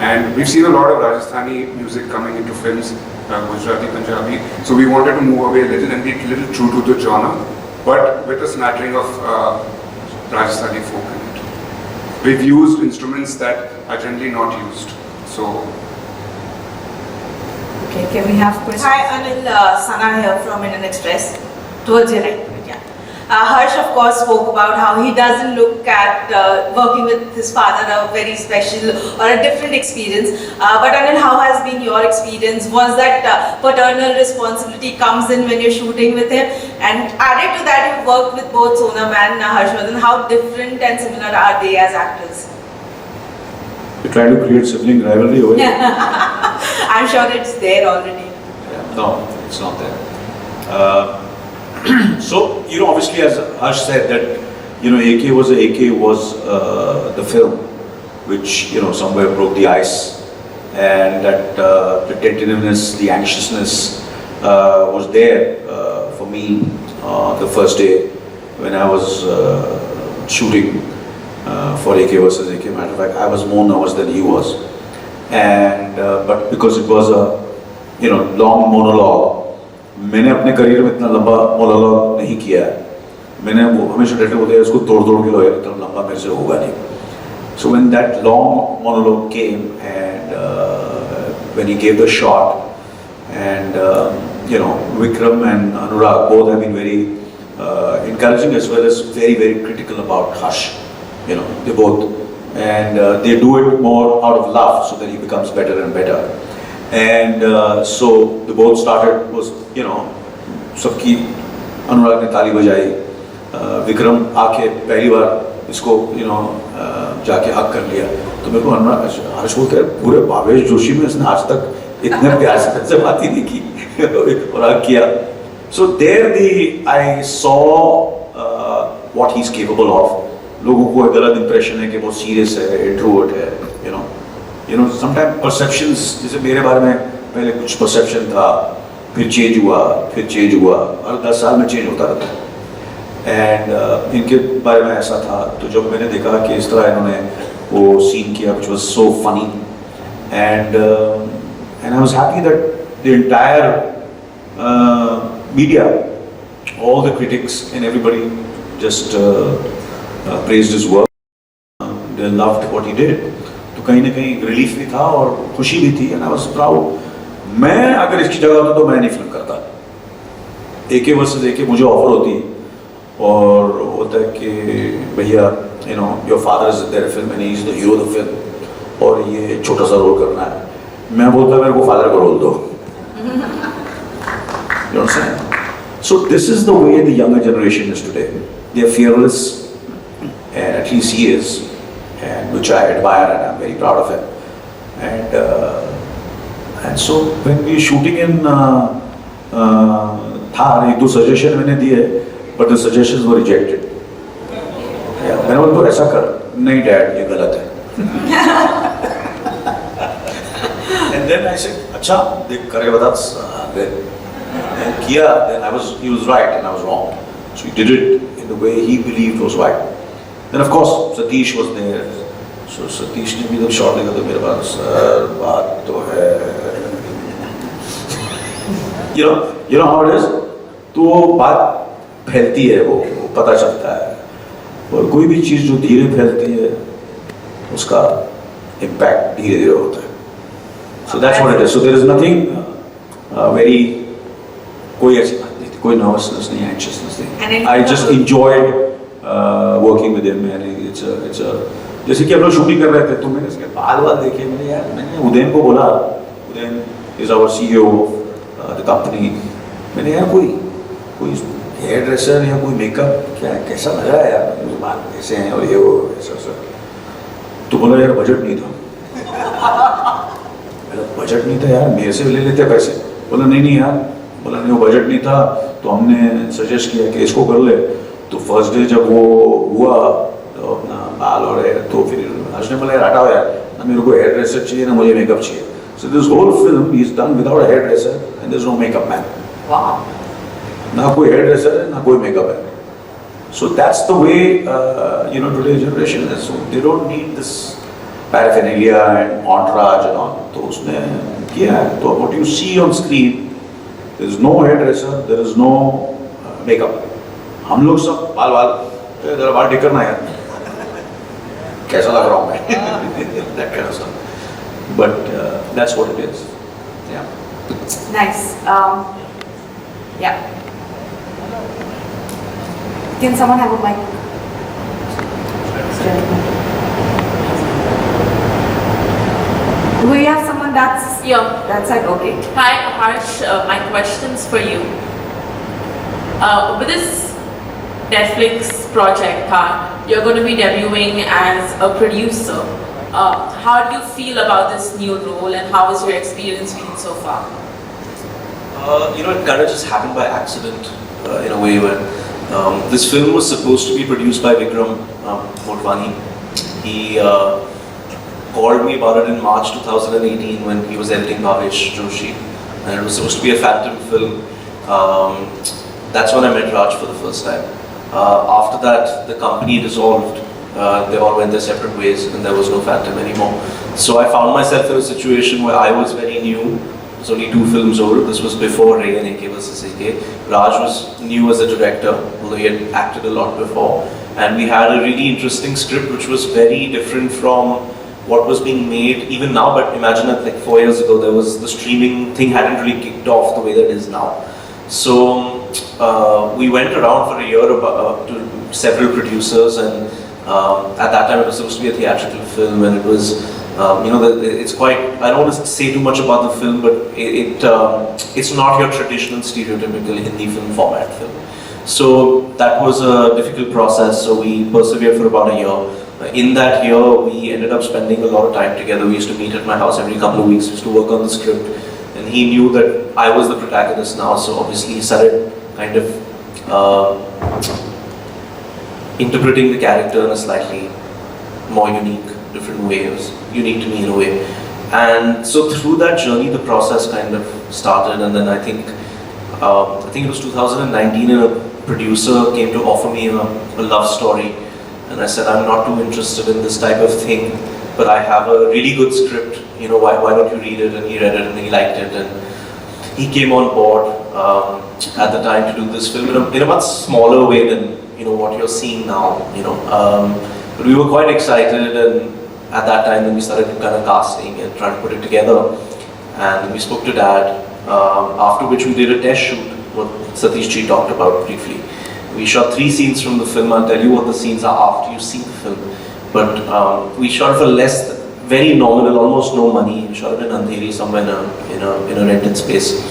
Speaker 8: And we've seen a lot of Rajasthani music coming into films, Gujarati, Punjabi. So we wanted to move away a little and be a little true to the genre, but with a smattering of Rajasthani folk in it. We've used instruments that are generally not used. So.
Speaker 2: Okay, can we have questions?
Speaker 12: Hi, Anil, Sana here from Indian Express. Towards your right. Harsh, of course, spoke about how he doesn't look at working with his father a very special or a different experience. But Anil, how has been your experience? Was that paternal responsibility comes in when you're shooting with him? And added to that, you've worked with both Sonam and Harshvardhan. How different and similar are they as actors?
Speaker 3: You're trying to create sibling rivalry over here?
Speaker 12: I'm sure it's there already.
Speaker 3: Yeah, no, it's not there. So, obviously as Harsh said that, AK was the film which, somewhere broke the ice, and that the tentativeness, the anxiousness was there for me the first day when I was shooting for AK versus AK. Matter of fact, I was more nervous than he was, and but because it was a long monologue, मैंने अपने career में इतना लंबा monologue नहीं किया है। मैंने वो हमेशा डायरेक्टर बोलते हैं इसको तोड़ के लो यार, इतना लंबा मेरे से होगा नहीं। So when that long monologue came and when he gave the shot, and Vikram and Anurag both have been very encouraging as well as very, very critical about Harsh. They both, and they do it more out of love so that he becomes better and better. And so they both started, सबकी अनुराग ने ताली बजाई, विक्रम आके पहली बार इसको जाके हक कर लिया, तो मेरे को अनुराग हर्ष बोलते हैं पूरे भावेश जोशी में इसने आज तक इतने प्यार से बात ही नहीं की और हक किया. So there I saw what he's capable of, लोगों को एक गलत इंप्रेशन है कि बहुत सीरियस है, इंट्रोवर्ट है, यू नो समटाइम परसेप्शंस, जैसे मेरे बारे में पहले कुछ परसेप्शन था, फिर चेंज हुआ, हर 10 साल में चेंज होता रहता है। एंड इनके बारे में ऐसा था, तो जब मैंने देखा कि इस तरह इन्होंने वो सीन किया which was so funny, and I was happy that the entire media, all the critics and everybody just praised his work. They loved what he did. तो कहीं ना कहीं रिलीफ भी था और खुशी भी थी, and I was proud. मैं अगर इसकी जगह होता तो मैं नहीं फिल्म करता। AK वर्सेस AK मुझे ऑफर होती और होता है कि भैया your father is there film and he is the hero of the film और ये छोटा सा रोल करना है, मैं बोलता मेरे को फादर का रोल दो। You understand? So this is the way the younger generation is today. They are fearless, and at least he is, and which I admire and I'm very proud of him. And so when we are shooting in Thar, एक दो suggestion मैंने दिए, but the suggestions were rejected. मैंने बोला तो ऐसा कर, नहीं डैड ये गलत है। And then I said, अच्छा देख करके बता, and किया, then he was right and I was wrong. So he did it in the way he believed was right. Then of course Satish was there. So Satish ने भी जब shot देखा तो मेरे पास सर बात तो है, you know how it is, तो बात फैलती है, वो पता चलता है, और कोई भी चीज़ जो धीरे फैलती है उसका इम्पैक्ट धीरे धीरे होता है। So that's what it is. So there is nothing very, कोई ऐसी बात नहीं थी, कोई nervousness नहीं, anxiousness नहीं। I just enjoyed working with him, and it's a जैसे कि हम लोग शूटिंग कर रहे थे तो मैंने इसके बाल देखे, मैंने उदयन को बोला, Udayan is our CEO of the company, मैंने यार कोई हेयर ड्रेसर या कोई मेकअप क्या कैसा लग रहा है यार, बाल कैसे हैं और ये वो ऐसा, तो बोला यार बजट नहीं था। बजट नहीं था यार, मेरे से ले लेते पैसे। बोला नहीं यार, बोला नहीं वो बजट नहीं था, तो हमने सजेस्ट किया कि इसको कर ले। तो फर्स्ट डे जब वो हुआ तो अपना बाल और हेयर, तो फिर हर्ष ने बोला यार हटाओ यार, ना मेरे को हेयर ड्रेसर चाहिए ना मुझे मेकअप चाहिए। So this whole film is done without hair dresser and there is no makeup man. ना कोई हेयर ड्रेसर है ना कोई मेकअप है। So that's the way today's generation is. So they don't need this paraphernalia and entourage and all. तो उसने किया है। तो what you see on screen, there is no hairdresser, there is no makeup. हम लोग सब जरा बाल ठीक करना यार, कैसा लग रहा हूँ मैं, that kind of stuff. But that's what it is. Yeah.
Speaker 2: Nice. Yeah. Can someone have a mic? Do we have someone that's that side? Okay.
Speaker 15: Hi Harsh, my question's for you. With this Netflix project, Thar, you're going to be debuting as a producer. How do you feel about this new role, and how has your experience been so far?
Speaker 7: It kind of just happened by accident in a way where this film was supposed to be produced by Vikram Motwani. He called me about it in March 2018 when he was editing Bhavesh Joshi, and it was supposed to be a phantom film. That's when I met Raj for the first time. After that, the company dissolved. They all went their separate ways, and there was no phantom anymore. So I found myself in a situation where I was very new. It was only 2 films old. This was before Ray and AK vs. AK. Raj was new as a director, although he had acted a lot before. And we had a really interesting script which was very different from what was being made even now. But imagine that like 4 years ago, there was the streaming thing hadn't really kicked off the way that it is now. So we went around for a year to several producers, and at that time it was supposed to be a theatrical film, and it was it's quite, I don't want to say too much about the film, but it's not your traditional stereotypical Hindi film format film. So that was a difficult process, so we persevered for about a year. In that year, we ended up spending a lot of time together. We used to meet at my house every couple of weeks, we used to work on the script, and he knew that I was the protagonist now, so obviously he started kind of interpreting the character in a slightly more different way. It was unique to me in a way. And so through that journey, the process kind of started, and then I think it was 2019, and a producer came to offer me a love story, and I said, I'm not too interested in this type of thing, but I have a really good script, why don't you read it? And he read it and he liked it, and he came on board at the time to do this film in a much smaller way than what you're seeing now, but we were quite excited, and at that time then we started kind of casting and trying to put it together, and we spoke to Dad, after which we did a test shoot, what Satish ji talked about briefly. We shot 3 scenes from the film. I'll tell you what the scenes are after you see the film, but we shot for very nominal, almost no money. We shot it in Andheri, somewhere in a rented space,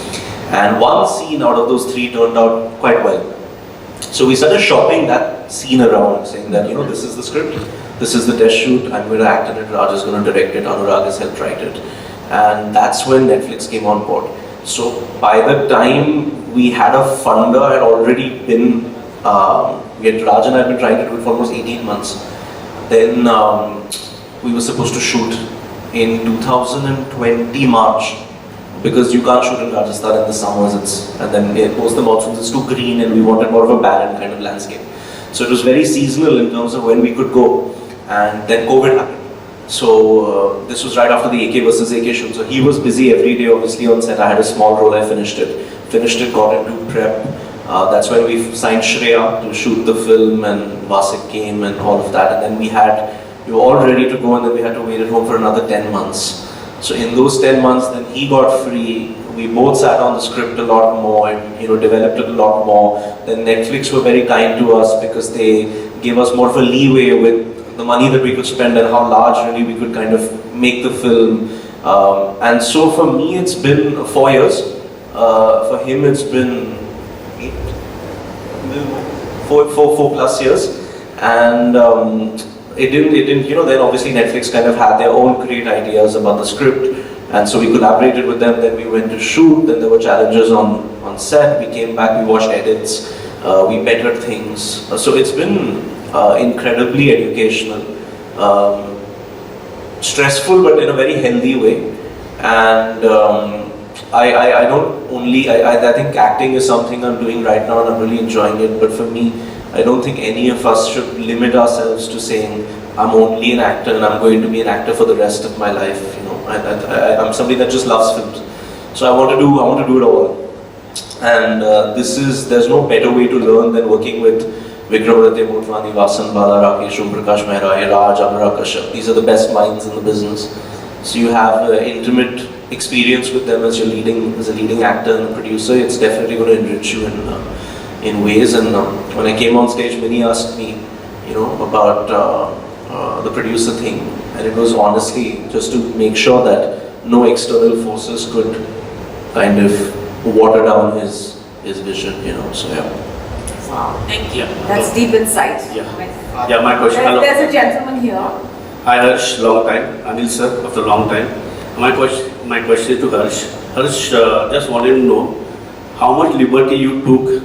Speaker 7: and one scene out of those 3 turned out quite well. So we started shopping that scene around, saying that this is the script, this is the test shoot, I'm going to act in it, Raj is going to direct it, Anurag has helped write it. And that's when Netflix came on board. So by the time we had a funder, had already been, Raj and I had been trying to do it for almost 18 months. Then we were supposed to shoot in 2020 March, because you can't shoot in Rajasthan in the summers, and then post the monsoons, it's too green, and we wanted more of a barren kind of landscape. So it was very seasonal in terms of when we could go, and then COVID happened. So this was right after the AK versus AK shoot, so he was busy every day obviously on set. I had a small role, I finished it, got into prep. That's when we signed Shreya to shoot the film, and Vasik came and all of that, and then we were all ready to go, and then we had to wait at home for another 10 months. So in those 10 months, then he got free. We both sat on the script a lot more and developed it a lot more. Then Netflix were very kind to us because they gave us more of a leeway with the money that we could spend and how large really we could kind of make the film. And so for me, it's been 4 years. For him, it's been 4+ years. And it didn't, then obviously Netflix kind of had their own great ideas about the script, and so we collaborated with them. Then we went to shoot, then there were challenges on set, we came back, we watched edits, we bettered things. So it's been incredibly educational, stressful, but in a very healthy way. And I think acting is something I'm doing right now, and I'm really enjoying it, but for me, I don't think any of us should limit ourselves to saying, I'm only an actor and I'm going to be an actor for the rest of my life. I'm somebody that just loves films. So I want to do it all. And there's no better way to learn than working with Vikramaditya Motwani, Vasan Bala, Rakesh, Om Prakash Mehra, Raj, Anurag Kashyap. These are the best minds in the business. So you have intimate experience with them as a leading actor and a producer. It's definitely going to enrich you in ways. And when I came on stage, Minnie asked me, about the producer thing, and it was honestly just to make sure that no external forces could kind of water down his vision, So yeah.
Speaker 2: Wow.
Speaker 15: Thank you.
Speaker 2: That's deep insight.
Speaker 16: Yeah, my question.
Speaker 2: There's a gentleman here.
Speaker 16: Hi Harsh, long time. Anil sir, after a long time. My question is to Harsh. Harsh, just wanted to know how much liberty you took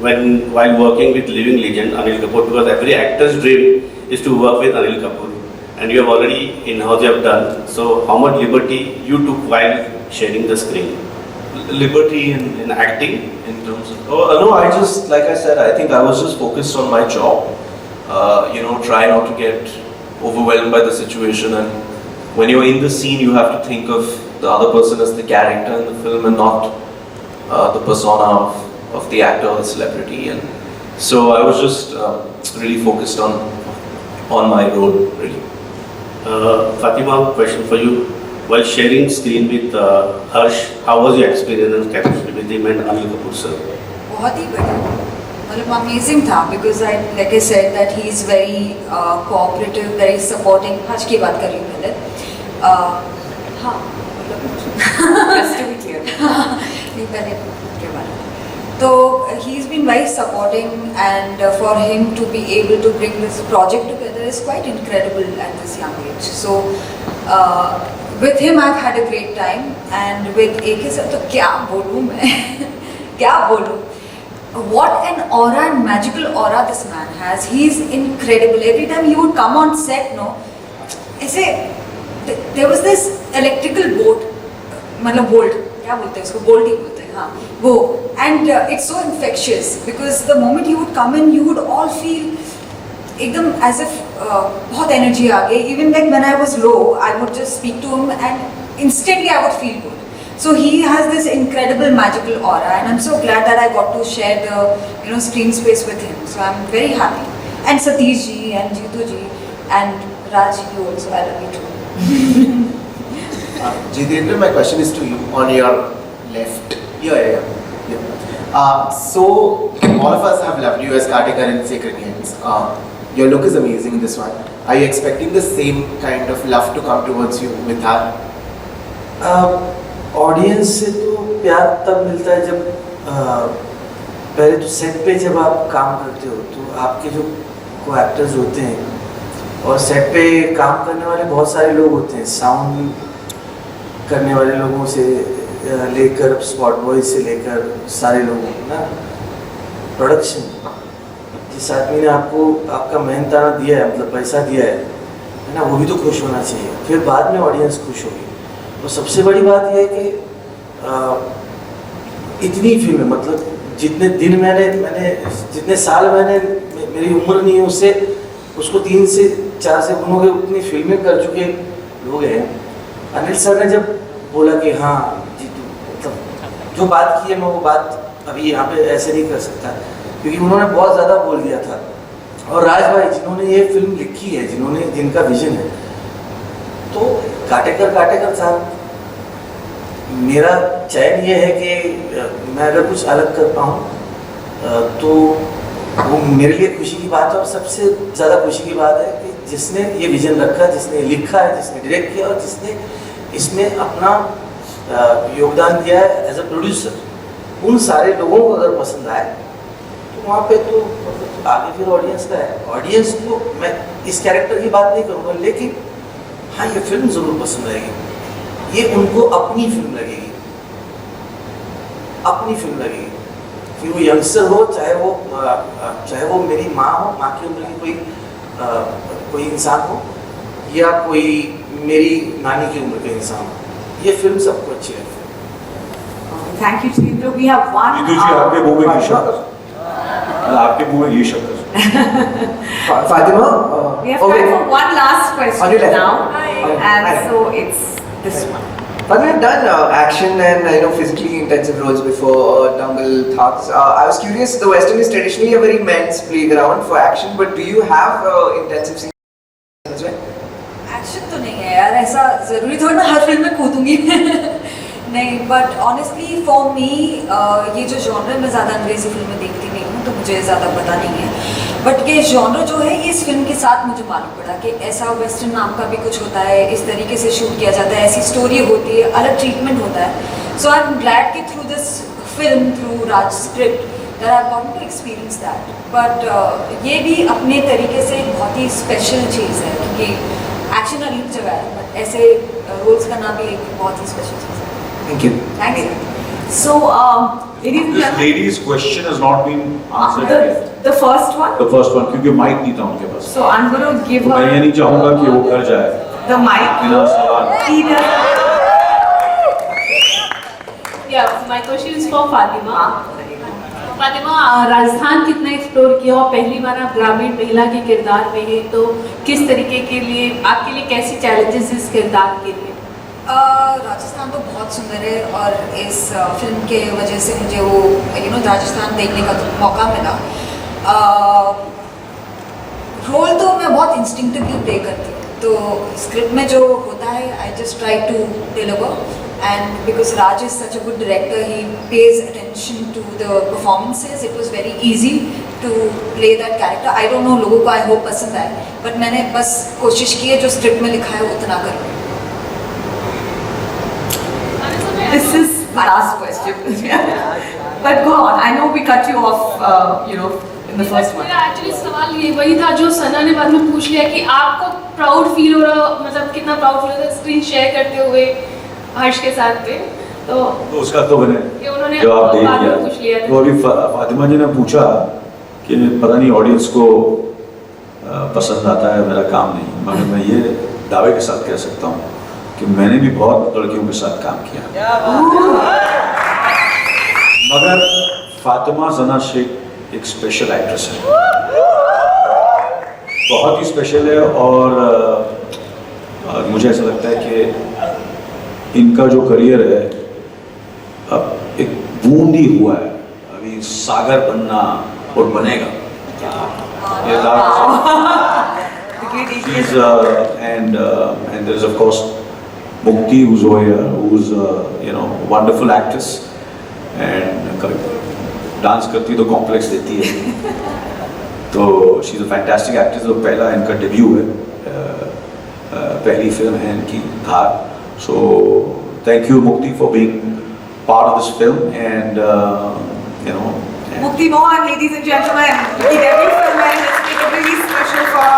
Speaker 16: while working with living legend Anil Kapoor, because every actor's dream is to work with Anil Kapoor, and you have already in-house you have done. So how much liberty you took while sharing the screen?
Speaker 7: Liberty in
Speaker 16: acting,
Speaker 7: in terms of no, I just, like I said, I think I was just focused on my job. Try not to get overwhelmed by the situation, and when you're in the scene, you have to think of the other person as the character in the film and not the persona of the actor or the celebrity. And so I was just really focused on my role, really.
Speaker 16: Fatima, question for you. While sharing screen with Harsh, how was your experience and chemistry with him and Anil Kapoor sir?
Speaker 6: बहुत ही बढ़िया, amazing था, because like I said that he is very cooperative, very supporting. Harsh की बात कर रही हूँ पहले. हाँ,
Speaker 2: Just to be clear.
Speaker 6: नहीं पहले के बारे में. So he's been very supporting, and for him to be able to bring this project together is quite incredible at this young age. So with him I've had a great time, and with AK sir तो क्या बोलूँ मैं क्या बोलूँ. what an aura and magical aura this man has. He's incredible. Every time he would come on set, no, ऐसे there was this electrical bolt, मतलब bolt, क्या बोलते हैं उसको, bolt ही बोलते हैं, हाँ, वो, and it's so infectious because the moment he would come in, you would all feel एकदम as if बहुत energy आ गई. Even like when I was low, I would just speak to him and instantly I would feel good. So he has this incredible magical aura, and I'm so glad that I got to share the screen space with him. So I'm very happy. And Satish ji and Jitu ji and Raj ji also, I love you too.
Speaker 17: Jitendra, my question is to you on your left. Yeah. So all of us have loved you as Kartikar and Sacred Games. Your look is amazing in this one. Are you expecting the same kind of love to come towards you with Thar?
Speaker 5: Audience से तो प्यार तब मिलता है जब पहले तो set पे जब आप काम करते हो तो आपके जो को एक्टर्स होते हैं और सेट पे काम करने वाले बहुत सारे लोग होते हैं, साउंड करने वाले लोगों से लेकर स्पॉट बॉयज से लेकर सारे लोगों ना, प्रोडक्शन जिस आदमी ने आपको आपका मेहनताना दिया है, मतलब पैसा दिया है ना, वो भी तो खुश होना चाहिए, फिर बाद में ऑडियंस खुश होगी. तो सबसे बड़ी बात यह है कि इतनी फिल्में, मतलब जितने दिन मैंने जितने साल मैंने, मेरी उम्र नहीं है उससे, उसको 3 से 4 से गुनोगे उतनी फिल्में कर चुके लोग हैं. अनिल सर ने जब बोला कि हाँ जीतू, मतलब जो बात की है मैं वो बात अभी यहाँ पे ऐसे नहीं कर सकता क्योंकि उन्होंने बहुत ज़्यादा बोल दिया था. और राज भाई जिन्होंने ये फिल्म लिखी है, जिनका विजन है, तो काटेकर साहब, मेरा चयन ये है कि मैं अगर कुछ अलग कर पाऊँ तो वो मेरे लिए खुशी की बात है. और सबसे ज़्यादा खुशी की बात है कि जिसने ये विजन रखा, जिसने लिखा है, जिसने डायरेक्ट किया और जिसने इसमें अपना योगदान दिया है एज अ प्रोड्यूसर, उन सारे लोगों को अगर पसंद आए तो वहाँ पे तो आगे फिर ऑडियंस का है. ऑडियंस को मैं इस कैरेक्टर की बात नहीं करूँगा, लेकिन हाँ ये फिल्म ज़रूर पसंद आएगी. ये उनको अपनी फिल्म लगेगी, अपनी फिल्म लगेगी. फिर वो यंगस्टर हो, चाहे वो मेरी माँ हो, माँ की उम्र की कोई इंसान हो, या कोई मेरी नानी की उम्र के इंसान हो, ये फिल्म सबको अच्छी लगेगी.
Speaker 2: Thank you, Jitendra. We have one.
Speaker 3: Jitu ji, आपके मुंह में ये शब्द, आपके मुंह में ये शब्द.
Speaker 11: Fatima.
Speaker 2: We have time for one last question now, and so it's this one.
Speaker 11: But we've done action and physically intensive roles before, Dangal, Thoughts. I was curious. The Western is traditionally a very men's playground for action, but do you have intensive scenes as well?
Speaker 6: Action तो नहीं है यार, ऐसा ज़रूरी थोड़ा ना हर film में कूदूंगी. नहीं, but honestly for me ये जो genre में ज़्यादा अंग्रेज़ी फिल्में देखती नहीं हूँ तो मुझे ज़्यादा पता नहीं है. बट ये genre जो है इस फिल्म के साथ मुझे मालूम पड़ा कि ऐसा वेस्टर्न नाम का भी कुछ होता है, इस तरीके से शूट किया जाता है, ऐसी स्टोरी होती है, अलग ट्रीटमेंट होता है. सो आई एम ग्लैड कि through this film, through Raj script, that I got to experience that. But ये भी अपने तरीके से बहुत ही स्पेशल चीज़ है क्योंकि एक्शन अलग जगह है, बट ऐसे रोल्स करना भी एक बहुत ही स्पेशल चीज़ है.
Speaker 11: Thank you.
Speaker 2: Thank you. So,
Speaker 3: this lady's question has not been answered yet.
Speaker 2: The first one?
Speaker 3: The first one, क्योंकि माइक नहीं था उनके पास.
Speaker 2: So I'm going to give her.
Speaker 3: मैं ये नहीं चाहूँगा कि वो घर जाए.
Speaker 2: The mic.
Speaker 3: बिना सवाल.
Speaker 10: Yeah, my question is for Fatima. Fatima, Rajasthan कितना एक्सप्लोर किया और पहली बार आप ग्रामीण महिला के किरदार में हैं, तो किस तरीके के लिए आपके लिए कैसी चैलेंजेस इस किरदार के लिए?
Speaker 6: राजस्थान तो बहुत सुंदर है और इस फिल्म के वजह से मुझे वो राजस्थान देखने का मौका मिला. रोल तो मैं बहुत इंस्टिंक्टिवली प्ले करती हूँ, तो स्क्रिप्ट में जो होता है I just try to deliver. And because Raj is such a good director, he pays attention to the performances. It was very easy to play that character. I don't know लोगों को I hope पसंद आए, but मैंने बस कोशिश की है जो स्क्रिप्ट में लिखा है उतना करूँ.
Speaker 2: This is my last question. But go on. I know we cut you off, in the first one.
Speaker 10: मेरा एक्चुअली सवाल ये वही था जो सना ने बाद में पूछ लिया कि आपको प्राउड फील हो रहा, मतलब कितना प्राउड फील हो रहा है स्क्रीन शेयर करते हुए हर्ष के साथ पे.
Speaker 3: तो उसका तो मैंने
Speaker 10: ये उन्होंने
Speaker 3: जवाब दे
Speaker 10: बाद में
Speaker 3: दिया।
Speaker 10: पूछ लिया था।
Speaker 3: तो अभी फातिमा जी ने पूछा कि पता नहीं ऑडियंस को पसंद आता है मेरा काम नहीं, मगर मैं ये दावे के साथ कह सकता हूँ कि मैंने भी बहुत लड़कियों के साथ काम किया, मगर फातिमा जना शेख एक स्पेशल एक्ट्रेस है, बहुत ही स्पेशल है। और मुझे ऐसा लगता है कि इनका जो करियर है अब एक बूंद ही हुआ है, अभी सागर बनना और बनेगा। And there is of course Mukti, who's over here, who's wonderful actress and dance करती तो कॉम्प्लेक्स देती है, तो she is a fantastic actress. तो पहला इनका डेब्यू है, पहली फिल्म है इनकी धार। सो थैंक यू मुक्ति for being part of this film and
Speaker 2: Mukti Mohan, ladies and gentlemen, the debut film, and let's make a really special for